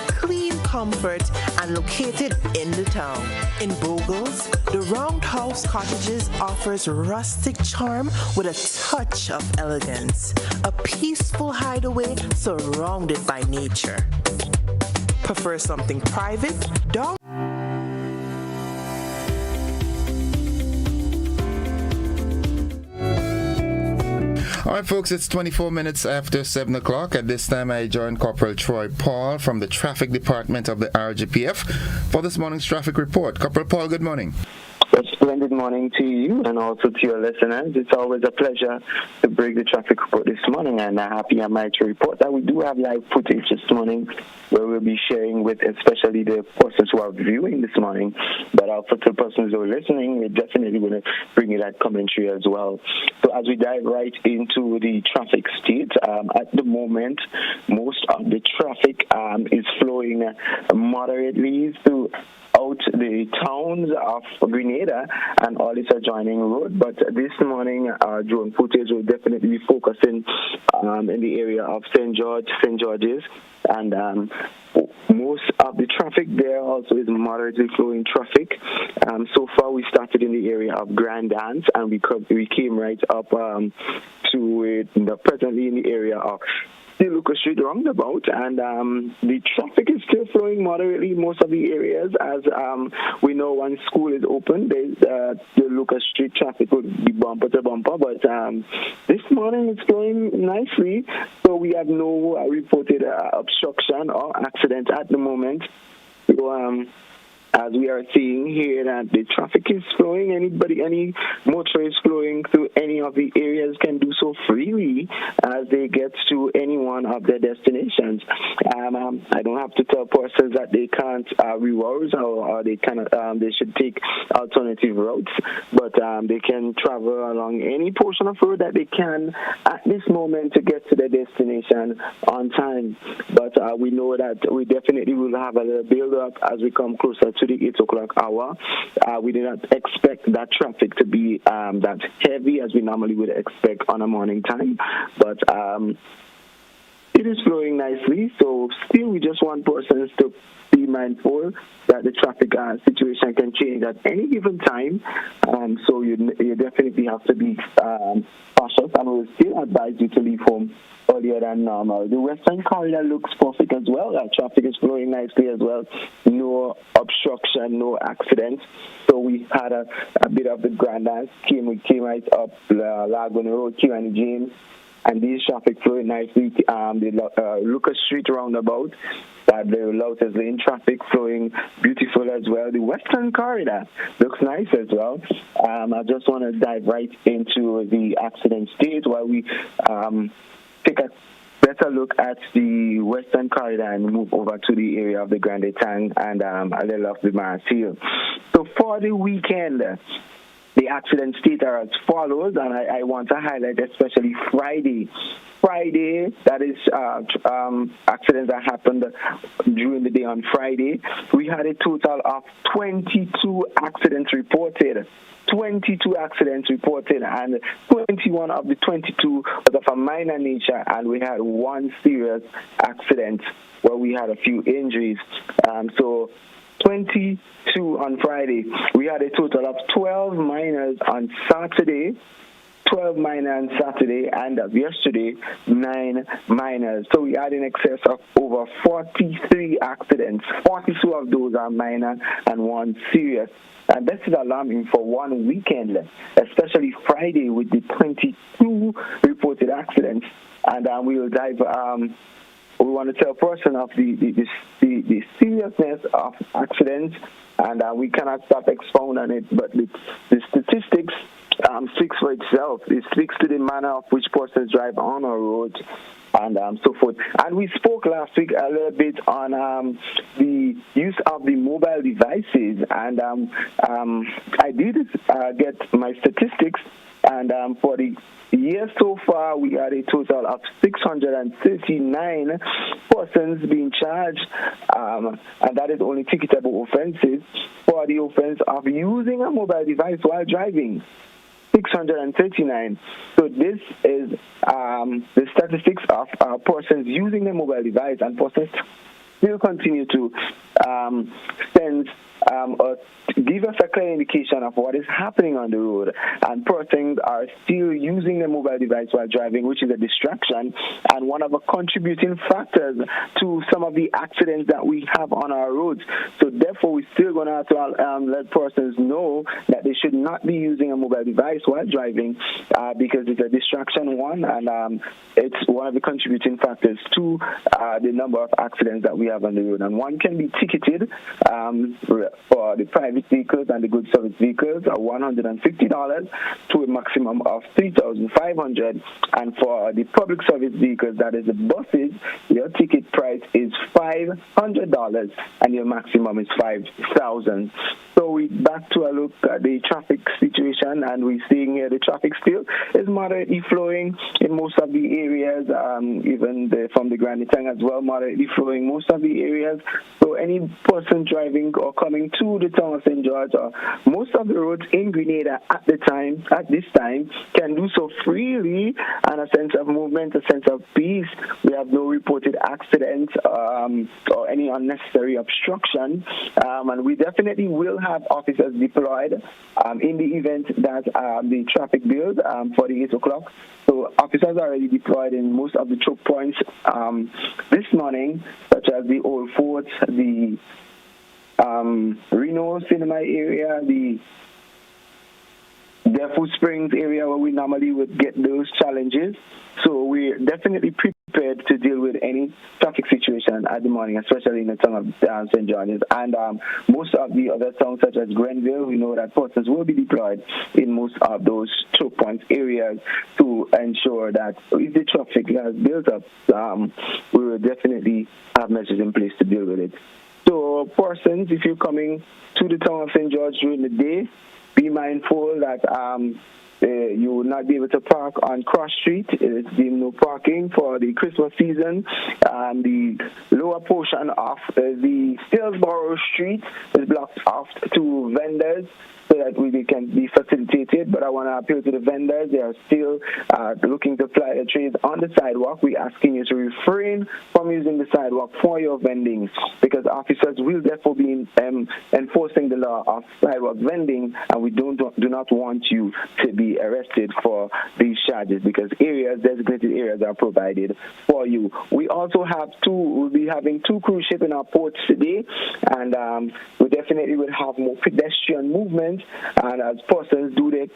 clean comfort, and located in the town. In Bogles, the Roundhouse Cottages offers rustic charm with a touch of elegance. A peaceful hideaway surrounded by nature. Prefer something private? Don't. All right, folks, it's 24 minutes after 7 o'clock. At this time, I join Corporal Troy Paul from the Traffic Department of the RGPF for this morning's traffic report. Corporal Paul, good morning. A splendid morning to you and also to your listeners. It's always a pleasure to bring the traffic report this morning, and I'm happy am I to report that we do have live footage this morning where we'll be sharing with especially the persons who are viewing this morning, but also to the persons who are listening. We're definitely going to bring you that commentary as well. So as we dive right into the traffic state, at the moment, most of the traffic is flowing moderately throughout the towns of Grenada and all its adjoining road. But this morning, drone footage will definitely be focusing in the area of St. George's, and most of the traffic there also is moderately flowing traffic. So far, we started in the area of Grand Dance, and we came right up to it, presently in the area of the Lucas Street roundabout, and the traffic is still flowing moderately in most of the areas. As we know, when school is open, the Lucas Street traffic will be bumper to bumper, but this morning it's flowing nicely, so we have no reported obstruction or accident at the moment. So, as we are seeing here that the traffic is flowing, any motorist flowing through any of the areas can do so freely as they get to any one of their destinations. I don't have to tell persons that they can't reroute or they should take alternative routes, but they can travel along any portion of road that they can at this moment to get to their destination on time. But we know that we definitely will have a little build-up as we come closer to the 8 o'clock hour. We do not expect that traffic to be that heavy as we normally would expect on a morning time, but it is flowing nicely. So still, we just want persons to be mindful that the traffic situation can change at any given time. So you definitely have to be cautious, and we will still advise you to leave home earlier than normal. The Western Corridor looks perfect as well. Traffic is flowing nicely as well. No obstruction, no accidents. So we had a bit of the Grenada came right up Laguna Road, Kiwani James, and these traffic flowing nicely. The Lucas Street roundabout, the Lotus Lane traffic flowing beautiful as well. The Western Corridor looks nice as well. I just want to dive right into the accident state while we take a better look at the Western Corridor and move over to the area of the Grande Tang and a little of the Mars Hill. So for the weekend, the accident state are as follows, and I want to highlight especially Friday. That is accidents that happened during the day on Friday. We had a total of 22 accidents reported. 22 accidents reported, and 21 of the 22 was of a minor nature, and we had one serious accident where we had a few injuries. So 22 on Friday. We had a total of 12 minors on Saturday. 12 minors on Saturday, and yesterday, 9 minors. So we had in excess of over 43 accidents. 42 of those are minor and 1 serious. And this is alarming for one weekend, especially Friday with the 22 reported accidents. And we will dive. We want to tell a person of the seriousness of accidents, and we cannot stop expounding on it. But the statistics speaks for itself. It speaks to the manner of which persons drive on our roads, and so forth. And we spoke last week a little bit on the use of the mobile devices, and I did get my statistics, and for the year so far, we had a total of 639 persons being charged, and that is only ticketable offenses for the offense of using a mobile device while driving. 639. So this is the statistics of persons using the mobile device, and persons still continue to send or give us a clear indication of what is happening on the road, and persons are still using the mobile device while driving, which is a distraction and one of the contributing factors to some of the accidents that we have on our roads. So therefore, we're still going to have to let persons know that they should not be using a mobile device while driving because it's a distraction, one, and it's one of the contributing factors to the number of accidents that we have on the road. And one can be ticketed for the private vehicles and the goods service vehicles are $150 to a maximum of $3,500, and for the public service vehicles, that is the buses, your ticket price is $500 and your maximum is $5,000. So we back to a look at the traffic situation, and we're seeing here the traffic still is moderately flowing in most of the areas, even from the Grand Tang as well, moderately flowing most of the areas. So any person driving or coming to the town of St. George or most of the roads in Grenada at this time can do so freely, and a sense of movement, a sense of peace. We have no reported accidents or any unnecessary obstruction And we definitely will have officers deployed in the event that the traffic builds for the 8 o'clock. So officers are already deployed in most of the choke points this morning, such as the Old Fort, the Reno Cinema area, the Defu Springs area where we normally would get those challenges. So we're definitely prepared to deal with any traffic situation at the morning, especially in the town of St. George's. And most of the other towns, such as Grenville, we know that persons will be deployed in most of those choke points areas to ensure that if the traffic has built up, we will definitely have measures in place to deal with it. So persons, if you're coming to the town of St. George during the day, be mindful that you will not be able to park on Cross Street. It's deemed no parking for the Christmas season. The lower portion of the Stillsboro Street is blocked off to vendors so that we can be facilitated. But I want to appeal to the vendors. They are still looking to ply the trades on the sidewalk. We're asking you to refrain from using the sidewalk for your vending, because officers will therefore be enforcing the law of sidewalk vending, and we do not want you to be arrested for these charges, because designated areas are provided for you. We also have we'll be having 2 cruise ships in our ports today, and we definitely will have more pedestrian movement, and as persons do their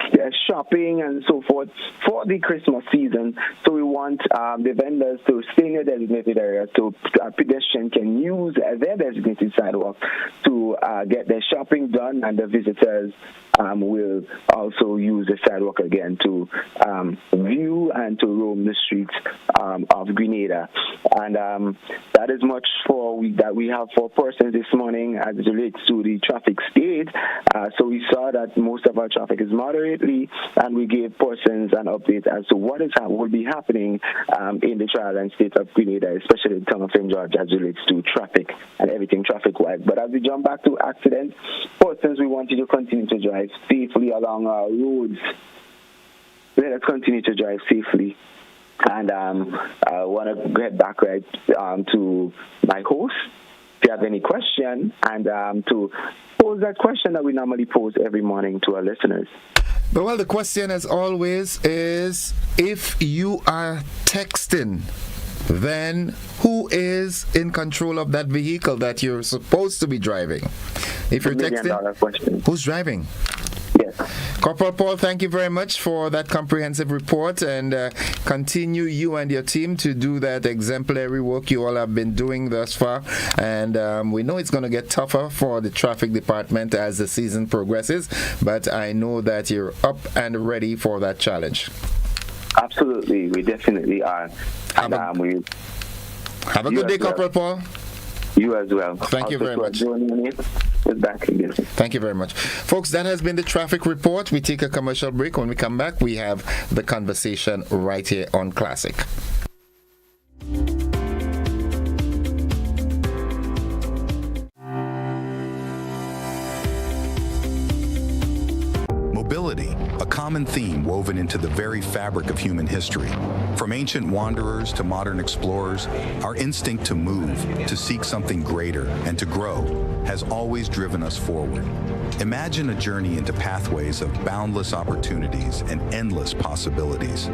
shopping and so forth for the Christmas season. So we want the vendors to stay in their designated area so pedestrians can use their designated sidewalk to get their shopping done, and the visitors will also use the sidewalk again to view and to roam the streets of Grenada. And that is much that we have for persons this morning as it relates to the traffic state. So we saw that most of our traffic is moderately, and we gave persons an update as to what will be happening in the trial and state of Grenada, especially the town of St. George as it relates to traffic and everything traffic-wise. But as we jump back to accidents, persons, we want you to continue to drive safely along our roads. Let us continue to drive safely. And I want to get back right to my host, if you have any question, and to pose that question that we normally pose every morning to our listeners. But well, the question, as always, is if you are texting, then who is in control of that vehicle that you're supposed to be driving? If you're texting, who's driving? Yes. Corporal Paul, thank you very much for that comprehensive report, and continue, you and your team, to do that exemplary work you all have been doing thus far. And we know it's going to get tougher for the traffic department as the season progresses, but I know that you're up and ready for that challenge. Absolutely, we definitely are. Have a good day, Corporal Paul. You as well. Thank you very much. Back again. Thank you very much. Folks, that has been the traffic report. We take a commercial break. When we come back, we have the conversation right here on Classic. Mobility, a common theme woven into the very fabric of human history. From ancient wanderers to modern explorers, our instinct to move, to seek something greater, and to grow has always driven us forward. Imagine a journey into pathways of boundless opportunities and endless possibilities.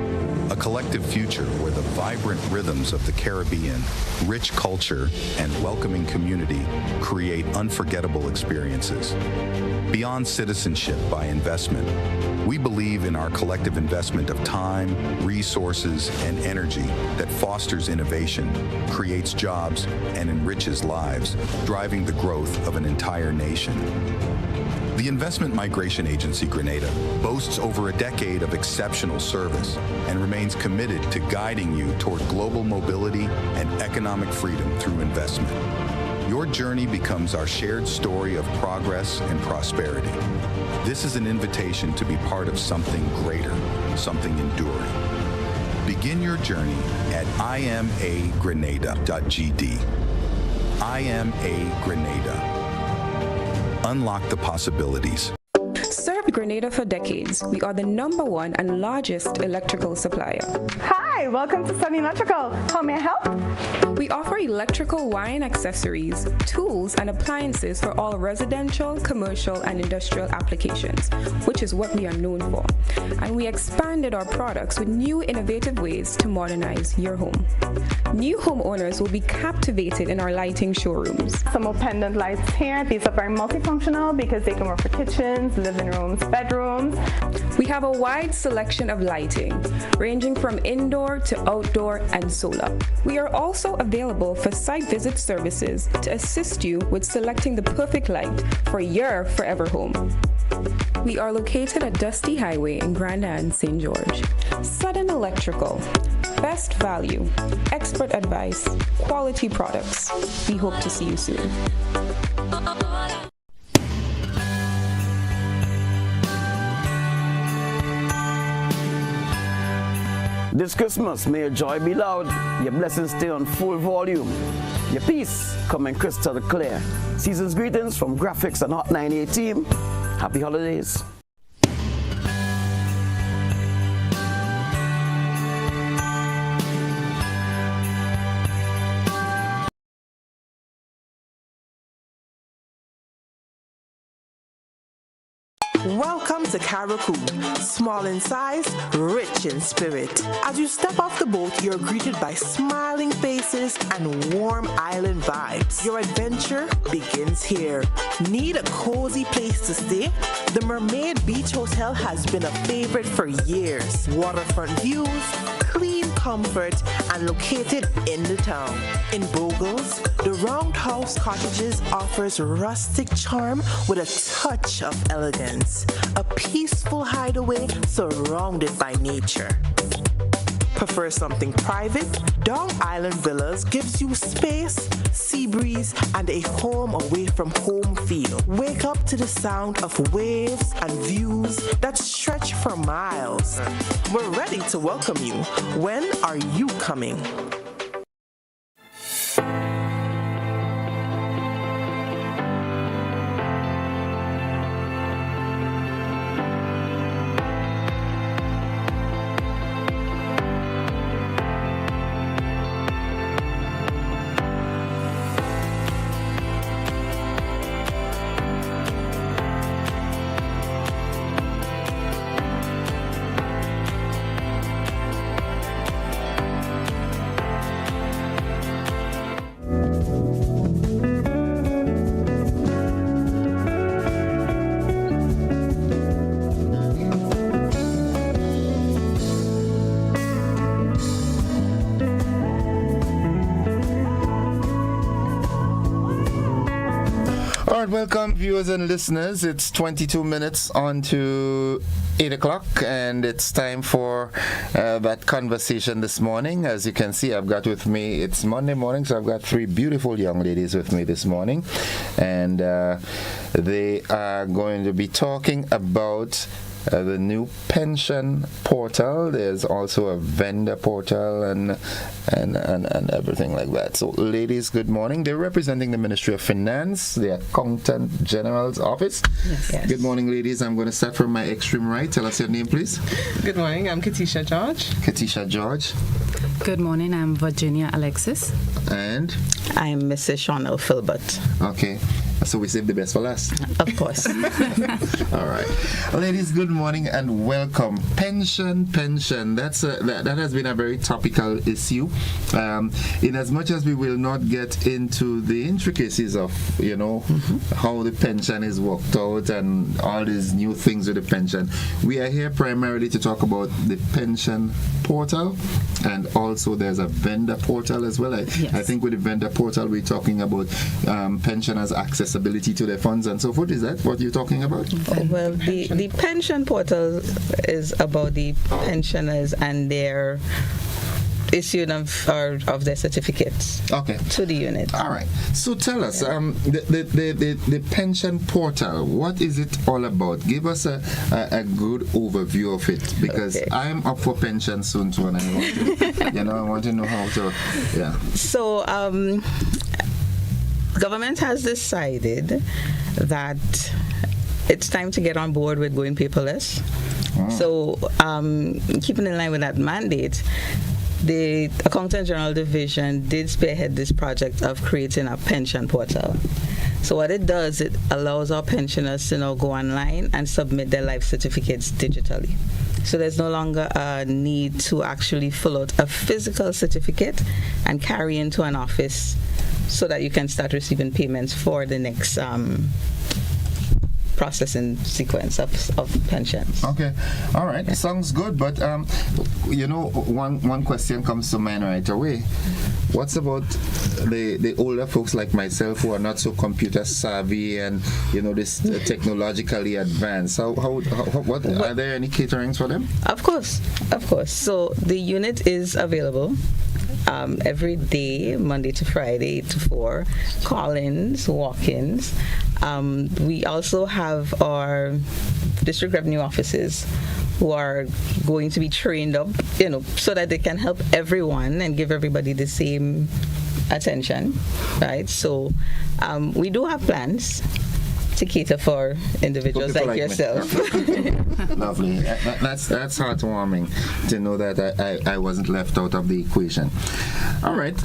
A collective future where the vibrant rhythms of the Caribbean, rich culture, and welcoming community create unforgettable experiences. Beyond citizenship by investment, we believe in our collective investment of time, resources, and energy that fosters innovation, creates jobs, and enriches lives, driving the growth of an entire nation. The Investment Migration Agency Grenada boasts over a decade of exceptional service and remains committed to guiding you toward global mobility and economic freedom through investment. Your journey becomes our shared story of progress and prosperity. This is an invitation to be part of something greater, something enduring. Begin your journey at imagrenada.gd. IMA Grenada. Unlock the possibilities. served Grenada for decades. We are the #1 and largest electrical supplier. Hi, welcome to Sunny Electrical. How may I help? We offer electrical wire accessories, tools, and appliances for all residential, commercial, and industrial applications, which is what we are known for. And we expanded our products with new innovative ways to modernize your home. New homeowners will be captivated in our lighting showrooms. Some more pendant lights here. These are very multifunctional because they can work for kitchens, living rooms, bedrooms. We have a wide selection of lighting, ranging from indoor to outdoor and solar. We are also available for site visit services to assist you with selecting the perfect light for your forever home. We are located at Dusty Highway in Grenada and St. George. Sudden Electrical. Best value, expert advice, quality products. We hope to see you soon. This Christmas, may your joy be loud, your blessings stay on full volume, your peace come in crystal clear. Season's greetings from Graphics and Hot 98 team. Happy holidays. Welcome to Caracou, small in size, rich in spirit. As you step off the boat, you're greeted by smiling faces and warm island vibes. Your adventure begins here. Need a cozy place to stay? The Mermaid Beach Hotel has been a favorite for years. Waterfront views, clean comfort, and located in the town. In Bogles, the Roundhouse Cottages offers rustic charm with a touch of elegance. A peaceful hideaway surrounded by nature. Prefer something private? Dong Island Villas gives you space, sea breeze, and a home away from home feel. Wake up to the sound of waves and views that stretch for miles. We're ready to welcome you. When are you coming? Welcome viewers and listeners. It's 22 minutes on to 8 o'clock and it's time for that conversation this morning. As you can see, I've got with me, it's Monday morning, so I've got 3 beautiful young ladies with me this morning, and they are going to be talking about the new pension portal. There's also a vendor portal and everything like that. So ladies, good morning. They're representing the Ministry of Finance, the Accountant General's Office. Yes. Good morning, ladies. I'm going to start from my extreme right. Tell us your name, please. Good morning. I'm Katisha George. Katisha George. Good morning. I'm Virginia Alexis. And? I'm Mrs. Chanel Filbert. Okay. So we save the best for last. Of course. All right. Ladies, good morning and welcome. Pension. That has been a very topical issue. In as much as we will not get into the intricacies of, how the pension is worked out and all these new things with the pension, we are here primarily to talk about the pension portal, and also there's a vendor portal as well. I think with the vendor portal, we're talking about pensioners' accessibility to their funds and so forth. Is that what you're talking about? Well, the pension portal is about the pensioners and their issuing of their certificates to the unit. All right. So tell us, the pension portal, what is it all about? Give us a good overview of it, because I'm up for pension soon too, and I want to know how to. Yeah. So government has decided that it's time to get on board with going paperless. So keeping in line with that mandate, the Accountant General Division did spearhead this project of creating a pension portal. So what it does, it allows our pensioners to now go online and submit their life certificates digitally. So there's no longer a need to actually fill out a physical certificate and carry into an office so that you can start receiving payments for the next processing sequence of pensions. Okay, all right, sounds good. But one question comes to mind right away. What's about the older folks like myself who are not so computer savvy and this technologically advanced? What are there any caterings for them? Of course. So the unit is available every day, Monday to Friday, 8 to 4, call-ins, walk-ins. We also have our district revenue officers who are going to be trained up, so that they can help everyone and give everybody the same attention, right? So we do have plans to cater for individuals like yourself. Lovely. That's heartwarming to know that I wasn't left out of the equation. All right.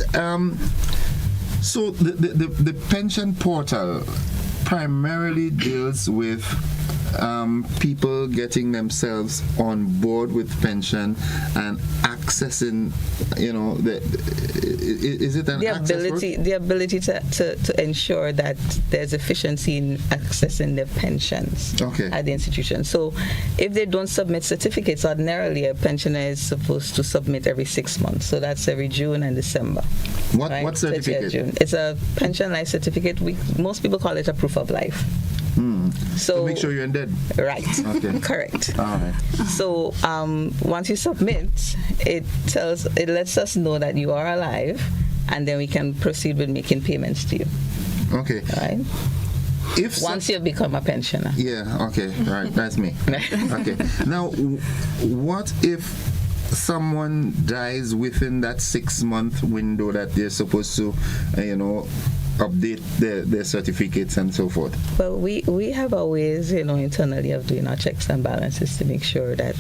So the pension portal primarily deals with people getting themselves on board with pension and accessing, is it an the ability to ensure that there's efficiency in accessing their pensions at the institution. So if they don't submit certificates, ordinarily a pensioner is supposed to submit every 6 months. So that's every June and December. What certificate? June. It's a pension life certificate. Most people call it a proof of life. So make sure you're in debt. Right. Okay. Correct. All right. So once you submit, it lets us know that you are alive, and then we can proceed with making payments to you. Okay. Right. Once you become a pensioner. Yeah. Okay. Right. That's me. Okay. Now, what if someone dies within that 6-month window that they're supposed to, update their certificates and so forth? Well, we have our ways, internally of doing our checks and balances to make sure that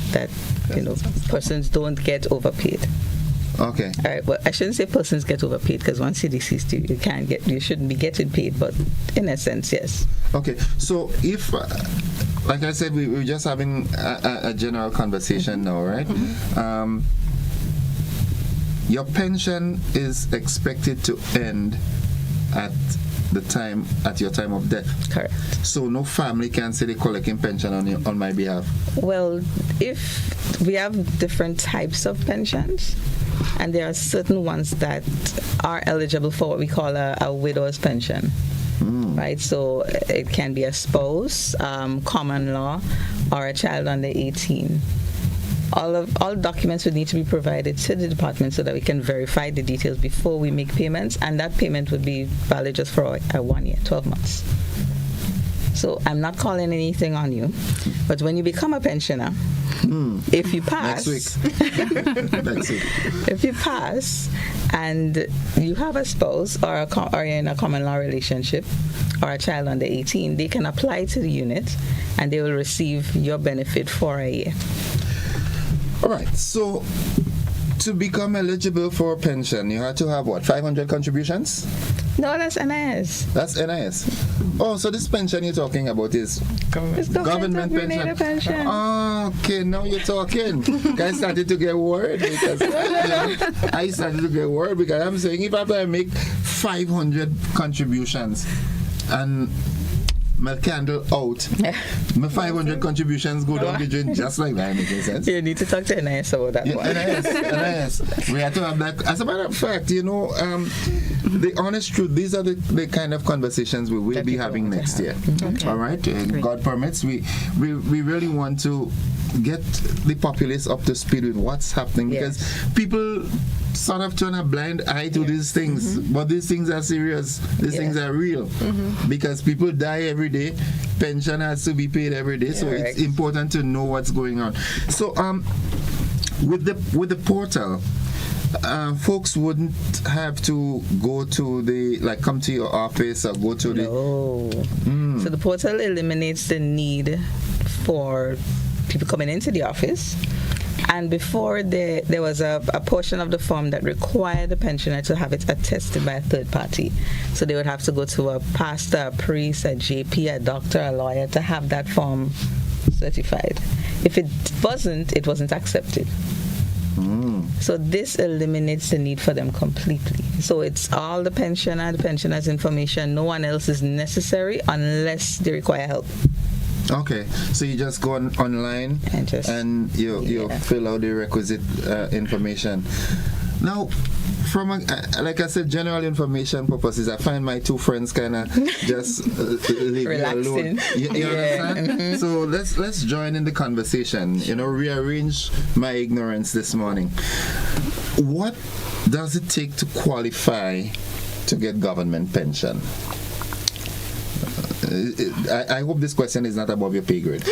persons don't get overpaid. Okay. All right. Well, I shouldn't say persons get overpaid, because once you're deceased, you shouldn't be getting paid. But in essence, yes. Okay. So if, like I said, we're just having a general conversation now, right? Mm-hmm. Your pension is expected to end at your time of death. Correct. So no family can say they're collecting pension on my behalf. Well, if we have different types of pensions, and there are certain ones that are eligible for what we call a widow's pension. Right, so it can be a spouse, common law, or a child under 18. All documents would need to be provided to the department so that we can verify the details before we make payments, and that payment would be valid just for 1 year, 12 months. So I'm not calling anything on you, but when you become a pensioner, if you pass, next week. If you pass and you have a spouse or you're in a common law relationship or a child under 18, they can apply to the unit and they will receive your benefit for a year. All right. So to become eligible for a pension, you have to have what, 500 contributions? No, that's NIS. That's NIS. Oh, so this pension you're talking about is government pension. Oh, okay, now you're talking. I started to get worried because I'm saying if I make 500 contributions and my candle out, my 500 contributions go down the drain just like that. Making sense? You need to talk to NIS about that one. NIS. We have to have that. As a matter of fact, the honest truth, these are the kind of conversations we will be having next year. Okay. All right? God permits. We really want to get the populace up to speed with what's happening, because people sort of turn a blind eye to these things, but these things are serious. These things are real, because people die every day. Pension has to be paid every day, so it's important to know what's going on. So, with the portal, folks wouldn't have to go to come to your office or go to So So the portal eliminates the need for people coming into the office. And before, there was a portion of the form that required the pensioner to have it attested by a third party. So they would have to go to a pastor, a priest, a GP, a doctor, a lawyer to have that form certified. If it wasn't accepted. So this eliminates the need for them completely. So it's all the pensioner's information. No one else is necessary unless they require help. Okay, so you just go online and you fill out the requisite information. Now, from like I said, general information purposes, I find my two friends kind of just leave me alone. You understand? Mm-hmm. So let's join in the conversation. Rearrange my ignorance this morning. What does it take to qualify to get government pension? I hope this question is not above your pay grade.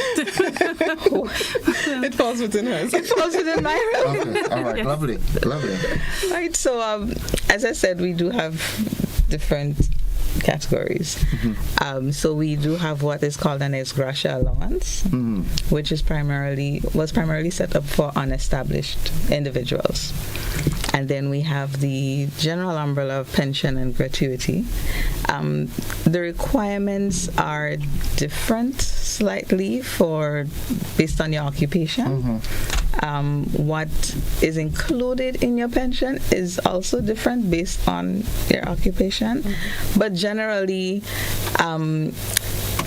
It falls within hers. It falls within my realm. Okay, all right, yes. Lovely. Right, so as I said, we do have different categories. Mm-hmm. So we do have what is called an ex gratia allowance, which was primarily set up for unestablished individuals. And then we have the general umbrella of pension and gratuity. The requirements are different slightly based on your occupation. What is included in your pension is also different based on your occupation. But generally,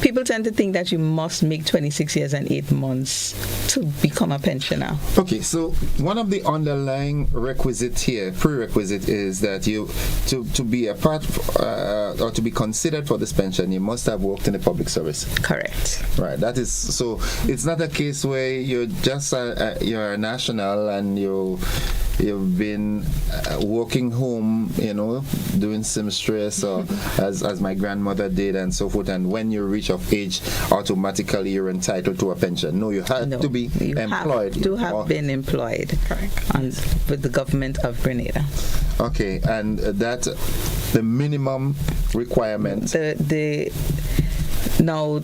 people tend to think that you must make 26 years and 8 months to become a pensioner. Okay, so one of the underlying prerequisite is that you, to be a part or to be considered for this pension, you must have worked in the public service. Correct. Right. That is so. It's not a case where you're just you're a national and you've been working home, doing seamstress or as my grandmother did and so forth, and when you reach of age, automatically you're entitled to a pension. No, you have to be employed. You have been employed with the government of Grenada. Okay, and that's the minimum requirement. Now,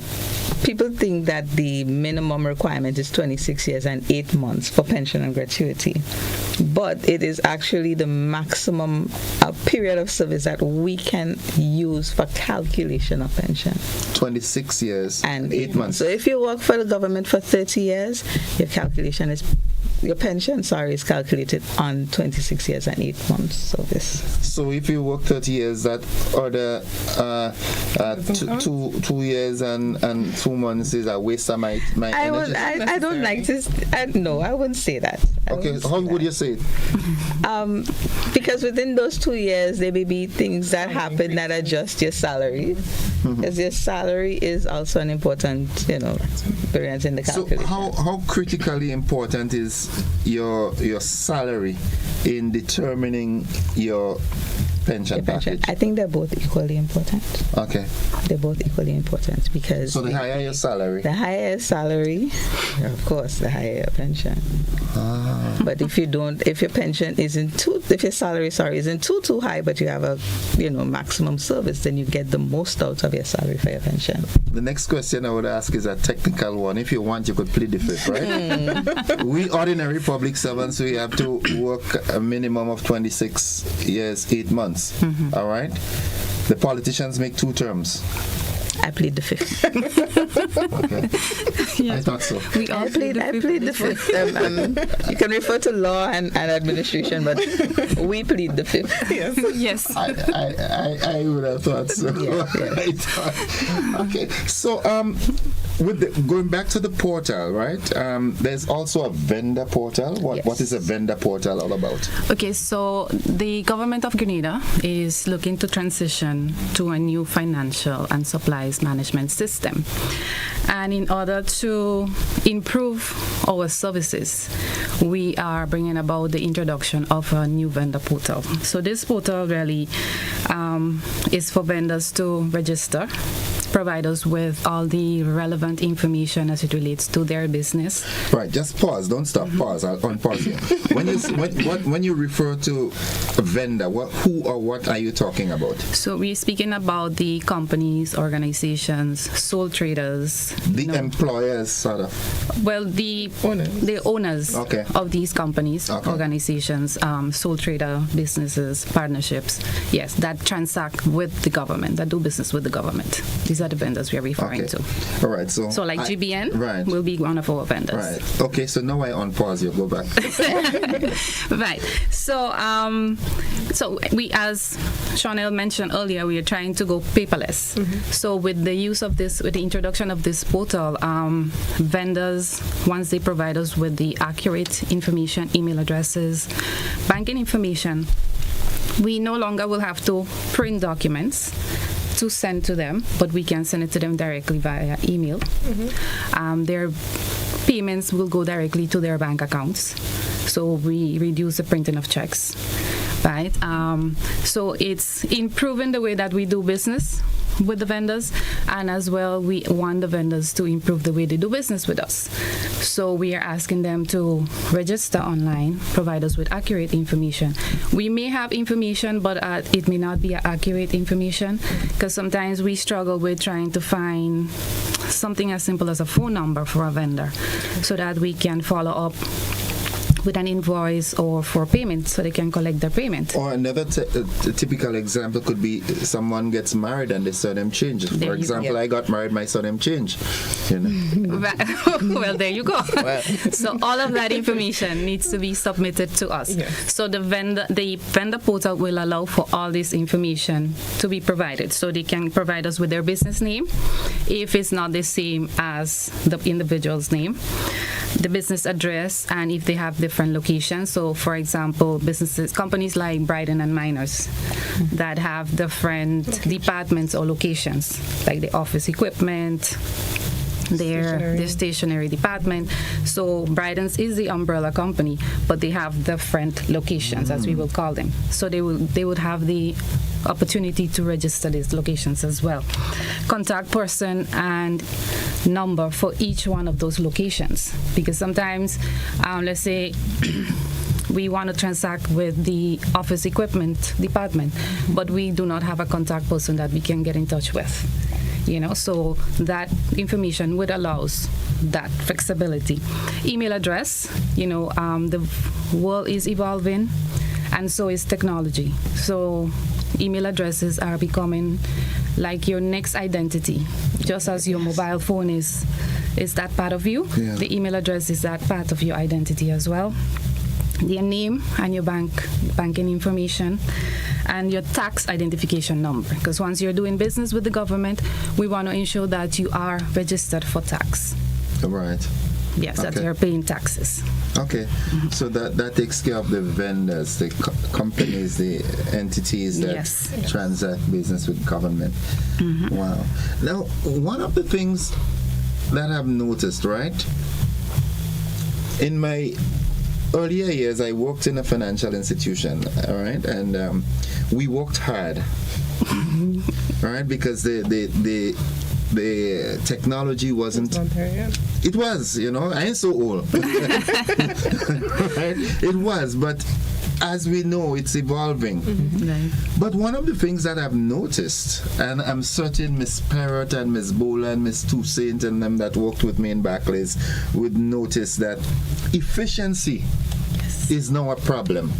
people think that the minimum requirement is 26 years and 8 months for pension and gratuity, but it is actually the maximum period of service that we can use for calculation of pension. 26 years and 8 months. So if you work for the government for 30 years, your pension is calculated on 26 years and 8 months service. So if you work 30 years, that other 2 years and 2 months is a waste of my energy? I don't like this. No, I wouldn't say that. Okay, how would you say it? Because within those 2 years, there may be things that happen that adjust your salary. Because your salary is also an important, variance in the calculation. So how critically important is your salary in determining your pension package? I think they're both equally important. Okay. They're both equally important because... So the higher your salary? The higher your salary, of course, the higher your pension. But if your pension isn't if your salary, isn't too high, but you have a, maximum service, then you get the most out of your salary for your pension. The next question I would ask is a technical one. If you want, you could plead the fifth, right? We ordinary public servants, we have to work a minimum of 26 years, 8 months. All right? The politicians make 2 terms. I plead the fifth. Okay. Yeah. I thought so. I plead the fifth. You can refer to law and administration, but we plead the fifth. Yes. I would have thought so. Yeah. Okay. So going back to the portal, right? There's also a vendor portal. What is a vendor portal all about? Okay, so the government of Grenada is looking to transition to a new financial and supplies management system. And in order to improve our services, we are bringing about the introduction of a new vendor portal. So this portal really is for vendors to register provide us with all the relevant information as it relates to their business. Right, just pause, don't stop, pause, I'll unpause here. When you refer to a vendor, who or what are you talking about? So we're speaking about the companies, organizations, sole traders. The employers, sort of. Well, the owners of these companies, organizations, sole trader businesses, partnerships, yes, that transact with the government, that do business with the government. These are the vendors we are referring to. All right, so like GBN will be one of our vendors. Right. Okay, so now I unpause you. Go back. Right. So we, as Chanel mentioned earlier, we are trying to go paperless. So with the use of this, with the introduction of this portal, vendors, once they provide us with the accurate information, email addresses, banking information, we no longer will have to print documents to send to them, but we can send it to them directly via email. Their payments will go directly to their bank accounts, so we reduce the printing of checks, right? So it's improving the way that we do business with the vendors, and as well we want the vendors to improve the way they do business with us. So we are asking them to register online, provide us with accurate information. We may have information, but it may not be accurate information, because sometimes we struggle with trying to find something as simple as a phone number for a vendor so that we can follow up with an invoice or for payment so they can collect their payment. Or another typical example could be someone gets married and their surname changes. For example, I got married, my surname changed. You know? Well, there you go. So all of that information needs to be submitted to us. So the vendor portal will allow for all this information to be provided. So they can provide us with their business name if it's not the same as the individual's name, the business address, and if they have different locations. So for example, companies like Bryden and Miners that have different departments or locations, like the office equipment, their stationery department. So Bryden's is the umbrella company, but they have different locations, as we will call them. So they would have the opportunity to register these locations as well. Contact person and number for each one of those locations, because sometimes, let's say, we want to transact with the office equipment department, but we do not have a contact person that we can get in touch with. You know, so that information would allow that flexibility. Email address, you know, the world is evolving, and so is technology. So email addresses are becoming like your next identity. Just as your mobile phone is that part of you, the email address is that part of your identity as well. Your name and your banking information, and your tax identification number. Because once you're doing business with the government, we want to ensure that you are registered for tax. Right. Yes, that you're paying taxes. Okay, so that takes care of the vendors, the companies, the entities that transact business with government. Wow. Now, one of the things that I've noticed, right, in my earlier years, I worked in a financial institution, all right, and we worked hard, right, because the technology wasn't. It was, you know, I ain't so old. Right? It was, but as we know, it's evolving. But one of the things that I've noticed, and I'm certain Miss Parrott and Miss Bowler and Miss Toussaint and them that worked with me in Barclays would notice that efficiency is now a problem.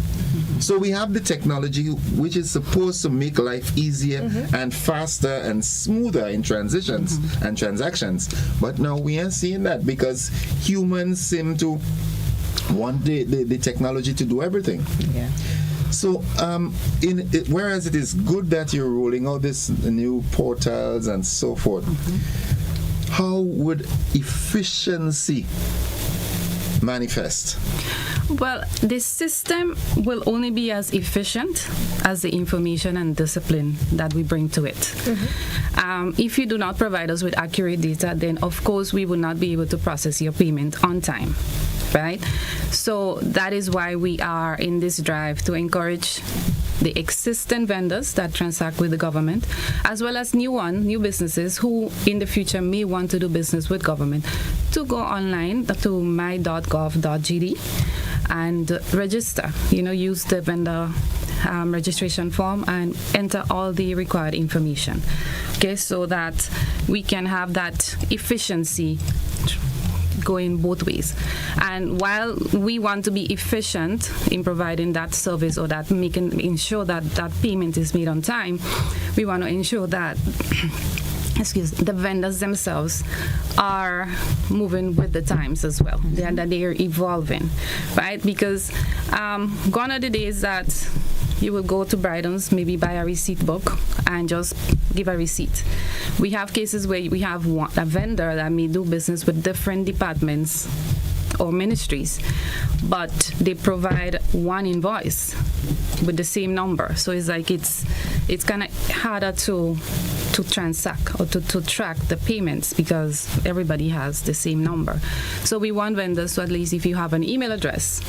So we have the technology which is supposed to make life easier and faster and smoother in transitions and transactions. But now we are seeing that because humans seem to want the technology to do everything. So whereas it is good that you're rolling out this new portals and so forth, how would efficiency manifest? Well, the system will only be as efficient as the information and discipline that we bring to it. If you do not provide us with accurate data, then of course we will not be able to process your payment on time. right? So that is why we are in this drive to encourage the existing vendors that transact with the government, as well as new businesses who in the future may want to do business with government, to go online to my.gov.gd and register. Use the vendor registration form and enter all the required information. Okay, so that we can have that efficiency going both ways. And while we want to be efficient in providing that service or that ensure that that payment is made on time, we want to ensure that the vendors themselves are moving with the times as well, and that they are evolving, right? Because gone are the days that you will go to Bridon's, maybe buy a receipt book and just give a receipt. We have cases where we have a vendor that may do business with different departments or ministries, but they provide one invoice with the same number. So it's like it's kind of harder to transact or to track the payments because everybody has the same number. So we want vendors, so at least if you have an email address,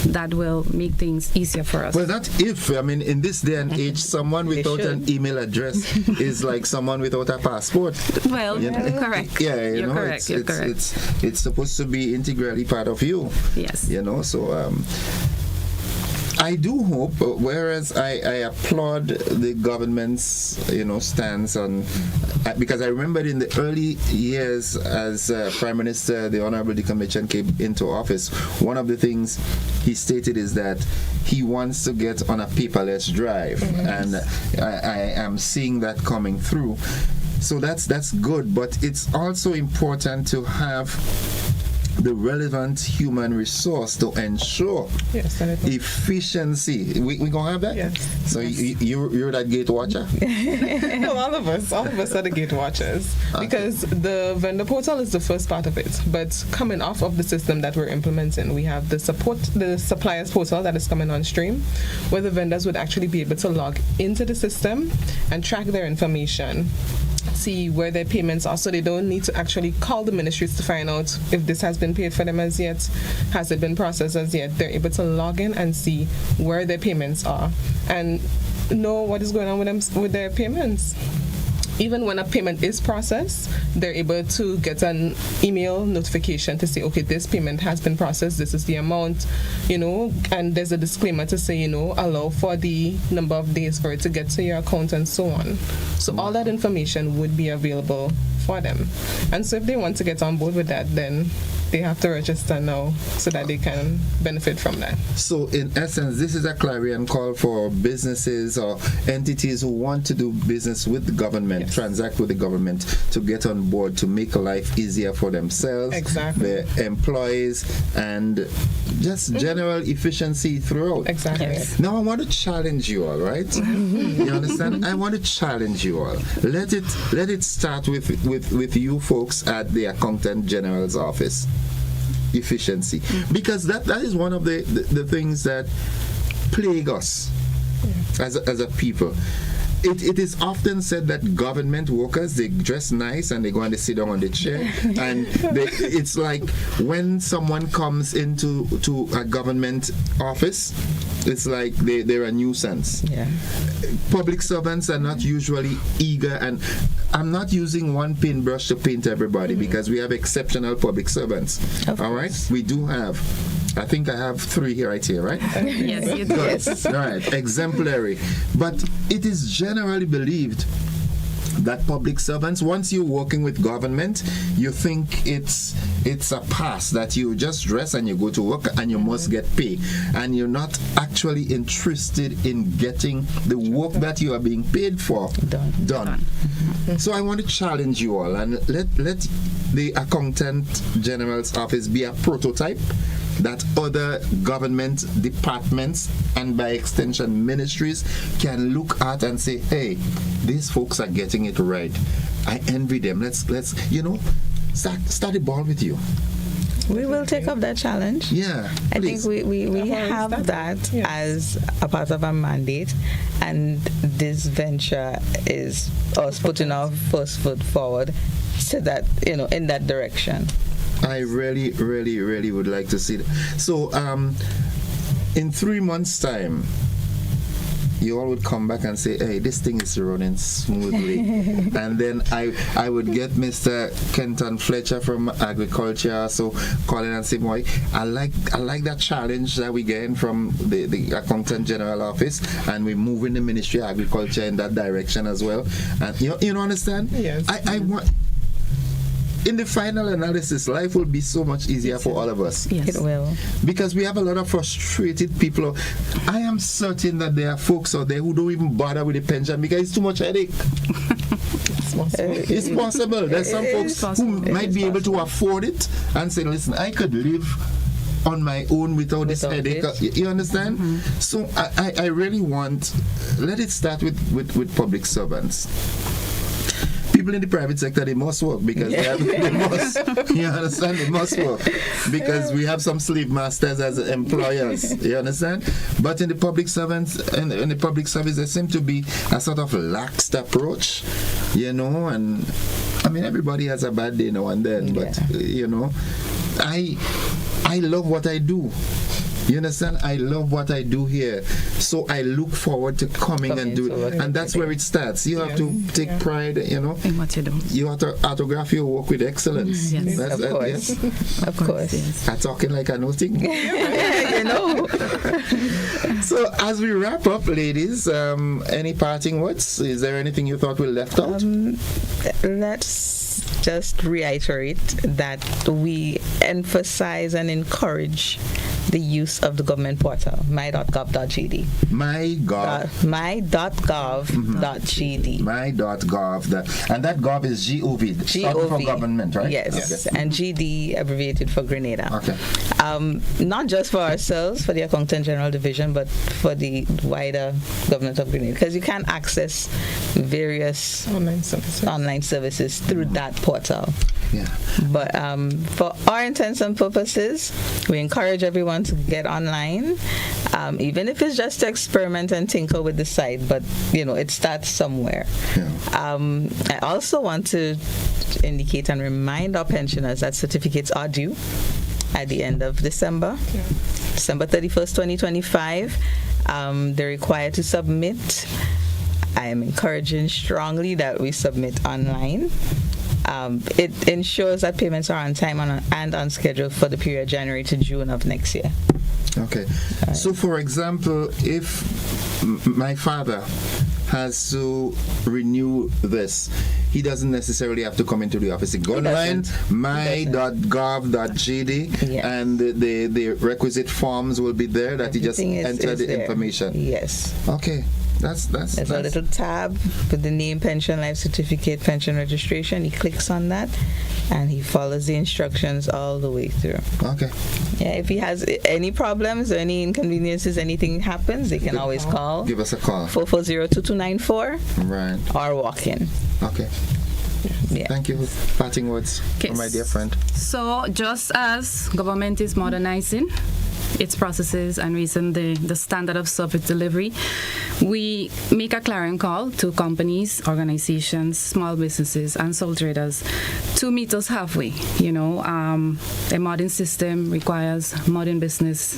that will make things easier for us. Well, in this day and age, someone without an email address is like someone without a passport. Well, correct. Yeah, you're correct. You're correct. It's supposed to be integrally part of you. Yes. So I do hope, whereas I applaud the government's, stance on, because I remember in the early years as Prime Minister, the Honorable Dick Mitchell came into office, one of the things he stated is that he wants to get on a paperless drive, and I am seeing that coming through. So that's good, but it's also important to have the relevant human resource to ensure efficiency. We gonna have that? Yes. So you're that gate watcher? No, all of us are the gate watchers, because the vendor portal is the first part of it. But coming off of the system that we're implementing, we have the suppliers portal that is coming on stream, where the vendors would actually be able to log into the system and track their information, see where their payments are, so they don't need to actually call the ministries to find out if this has been paid for them as yet, has it been processed as yet. They're able to log in and see where their payments are and know what is going on with their payments. Even when a payment is processed, they're able to get an email notification to say, okay, this payment has been processed, this is the amount, and there's a disclaimer to say, allow for the number of days for it to get to your account and so on. So all that information would be available for them. And so if they want to get on board with that, then they have to register now so that they can benefit from that. So in essence, this is a clarion call for businesses or entities who want to do business with the government, transact with the government, to get on board, to make life easier for themselves, their employees, and just general efficiency throughout. Exactly. Yes. Now I want to challenge you all, right? You understand? I want to challenge you all. Let it start with you folks at the Accountant General's office. Efficiency, because that is one of the things that plague us as a people. It is often said that government workers, they dress nice and they go and they sit down on the chair, and it's like when someone comes into a government office, it's like they're a nuisance. Public servants are not usually eager, and I'm not using one paintbrush to paint everybody, because we have exceptional public servants. All right, we do have. I think I have 3 here, right here, right? Yes, you do. Yes. All right, exemplary. But it is generally believed that public servants, once you're working with government, you think it's a pass, that you just dress and you go to work and you must get paid, and you're not actually interested in getting the work that you are being paid for done. So I want to challenge you all, and let the Accountant General's office be a prototype that other government departments and by extension ministries can look at and say, hey, these folks are getting it right. I envy them. Let's start the ball with you. We will take up that challenge. Yeah, I think we have that as a part of our mandate, and this venture is us putting our first foot forward so that, in that direction. I really, really, really would like to see that. So, in 3 months' time, you all would come back and say, hey, this thing is running smoothly. And then I would get Mr. Kenton Fletcher from Agriculture so calling and say, boy, I like that challenge that we getting from the Accountant General Office, and we're moving the Ministry of Agriculture in that direction as well. And you understand? Yes. I want... In the final analysis, life will be so much easier for all of us. Yes. It will. Because we have a lot of frustrated people. I am certain that there are folks out there who don't even bother with the pension because it's too much headache. It's possible. There's some folks who might be able to afford it and say, listen, I could live on my own without this headache. You understand? Mm-hmm. So I really want, let it start with public servants. People in the private sector, they must work because they must. You understand? They must work because we have some slave masters as employers. You understand? But in the public servants and in the public service, there seems to be a sort of laxed approach, you know. And I mean, everybody has a bad day now and then, but you know, I love what I do. You understand? I love what I do here. So I look forward to coming and do it. And that's where it starts. You have to take pride, you know. In what you do. You have to autograph your work with excellence. Yes. Of course. Yes? Of course. Yes. I'm talking like I know things. You know. So as we wrap up, ladies, any parting words? Is there anything you thought we left out? Let's just reiterate that we emphasize and encourage the use of the government portal, my.gov.gd. My.gov.gd. My.gov. And that gov is G-O-V. G-O-V. For government, right? Yes. Okay. And GD abbreviated for Grenada. Okay. Not just for ourselves, for the Accountant General Division, but for the wider government of Grenada. Because you can access various online services through that portal. Yeah. But for our intents and purposes, we encourage everyone to get online, even if it's just to experiment and tinker with the site. But you know, it starts somewhere. Yeah. I also want to indicate and remind our pensioners that certificates are due at the end of December, December 31st, 2025. They're required to submit. I am encouraging strongly that we submit online. It ensures that payments are on time and on schedule for the period January to June of next year. Okay. So, for example, if my father has to renew this, he doesn't necessarily have to come into the office. He go online, my.gov.gd, and the requisite forms will be there that he just enter the information. Yes. Okay. There's a little tab with the name, pension, life certificate, pension registration. He clicks on that and he follows the instructions all the way through. Okay. Yeah, if he has any problems or any inconveniences, anything happens, they can always call. Give us a call. 440-2294. Right. Or walk in. Okay. Yeah. Thank you. Parting words from my dear friend. So just as government is modernizing its processes and raising the standard of service delivery, we make a clarion call to companies, organizations, small businesses, and sole traders to meet us halfway. You know, a modern system requires modern business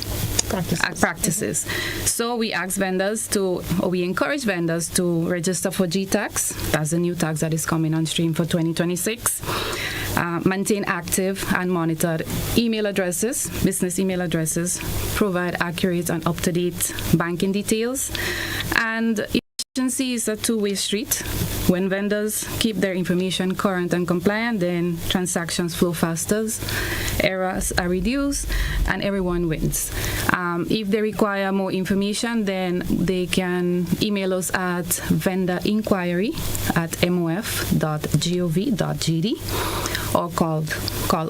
practices. So we encourage vendors to register for G-Tax. That's the new tax that is coming on stream for 2026. Maintain active and monitored email addresses, business email addresses, provide accurate and up-to-date banking details, and efficiency is a two-way street. When vendors keep their information current and compliant, then transactions flow faster, errors are reduced, and everyone wins. If they require more information, then they can email us at vendorinquiry@mof.gov.gd or call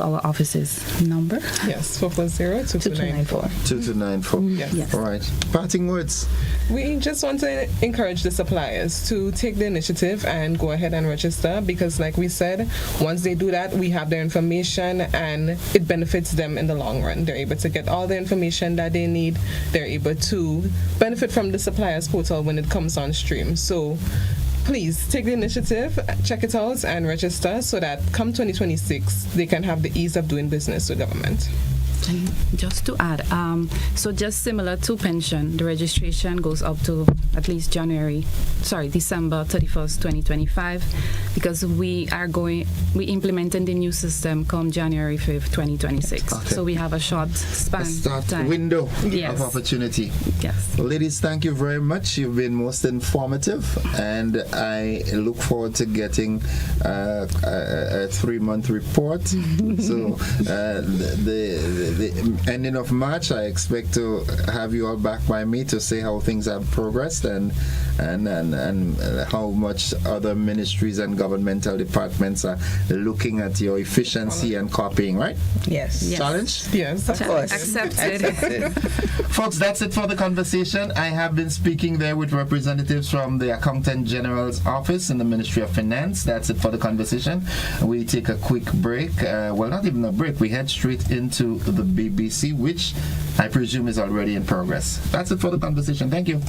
our office's number. Yes, 440-2294. 2294. Yes. All right. Parting words. We just want to encourage the suppliers to take the initiative and go ahead and register, because like we said, once they do that, we have their information and it benefits them in the long run. They're able to get all the information that they need. They're able to benefit from the suppliers portal when it comes on stream. So please take the initiative, check it out, and register so that come 2026 they can have the ease of doing business with government. And just to add, so just similar to pension, the registration goes up to at least December 31st, 2025, because we implementing the new system come January 5th, 2026. Okay. So we have a short span of time. Window of opportunity. Yes. Ladies, thank you very much. You've been most informative, and I look forward to getting a 3-month report. So the ending of March, I expect to have you all back by me to say how things have progressed and how much other ministries and governmental departments are looking at your efficiency and copying, right? Yes. Challenge? Yes, of course. Accepted. Folks, that's it for the conversation. I have been speaking there with representatives from the Accountant General's office in the Ministry of Finance. That's it for the conversation. We take a quick break. Well, not even a break. We head straight into the BBC, which I presume is already in progress. That's it for the conversation. Thank you.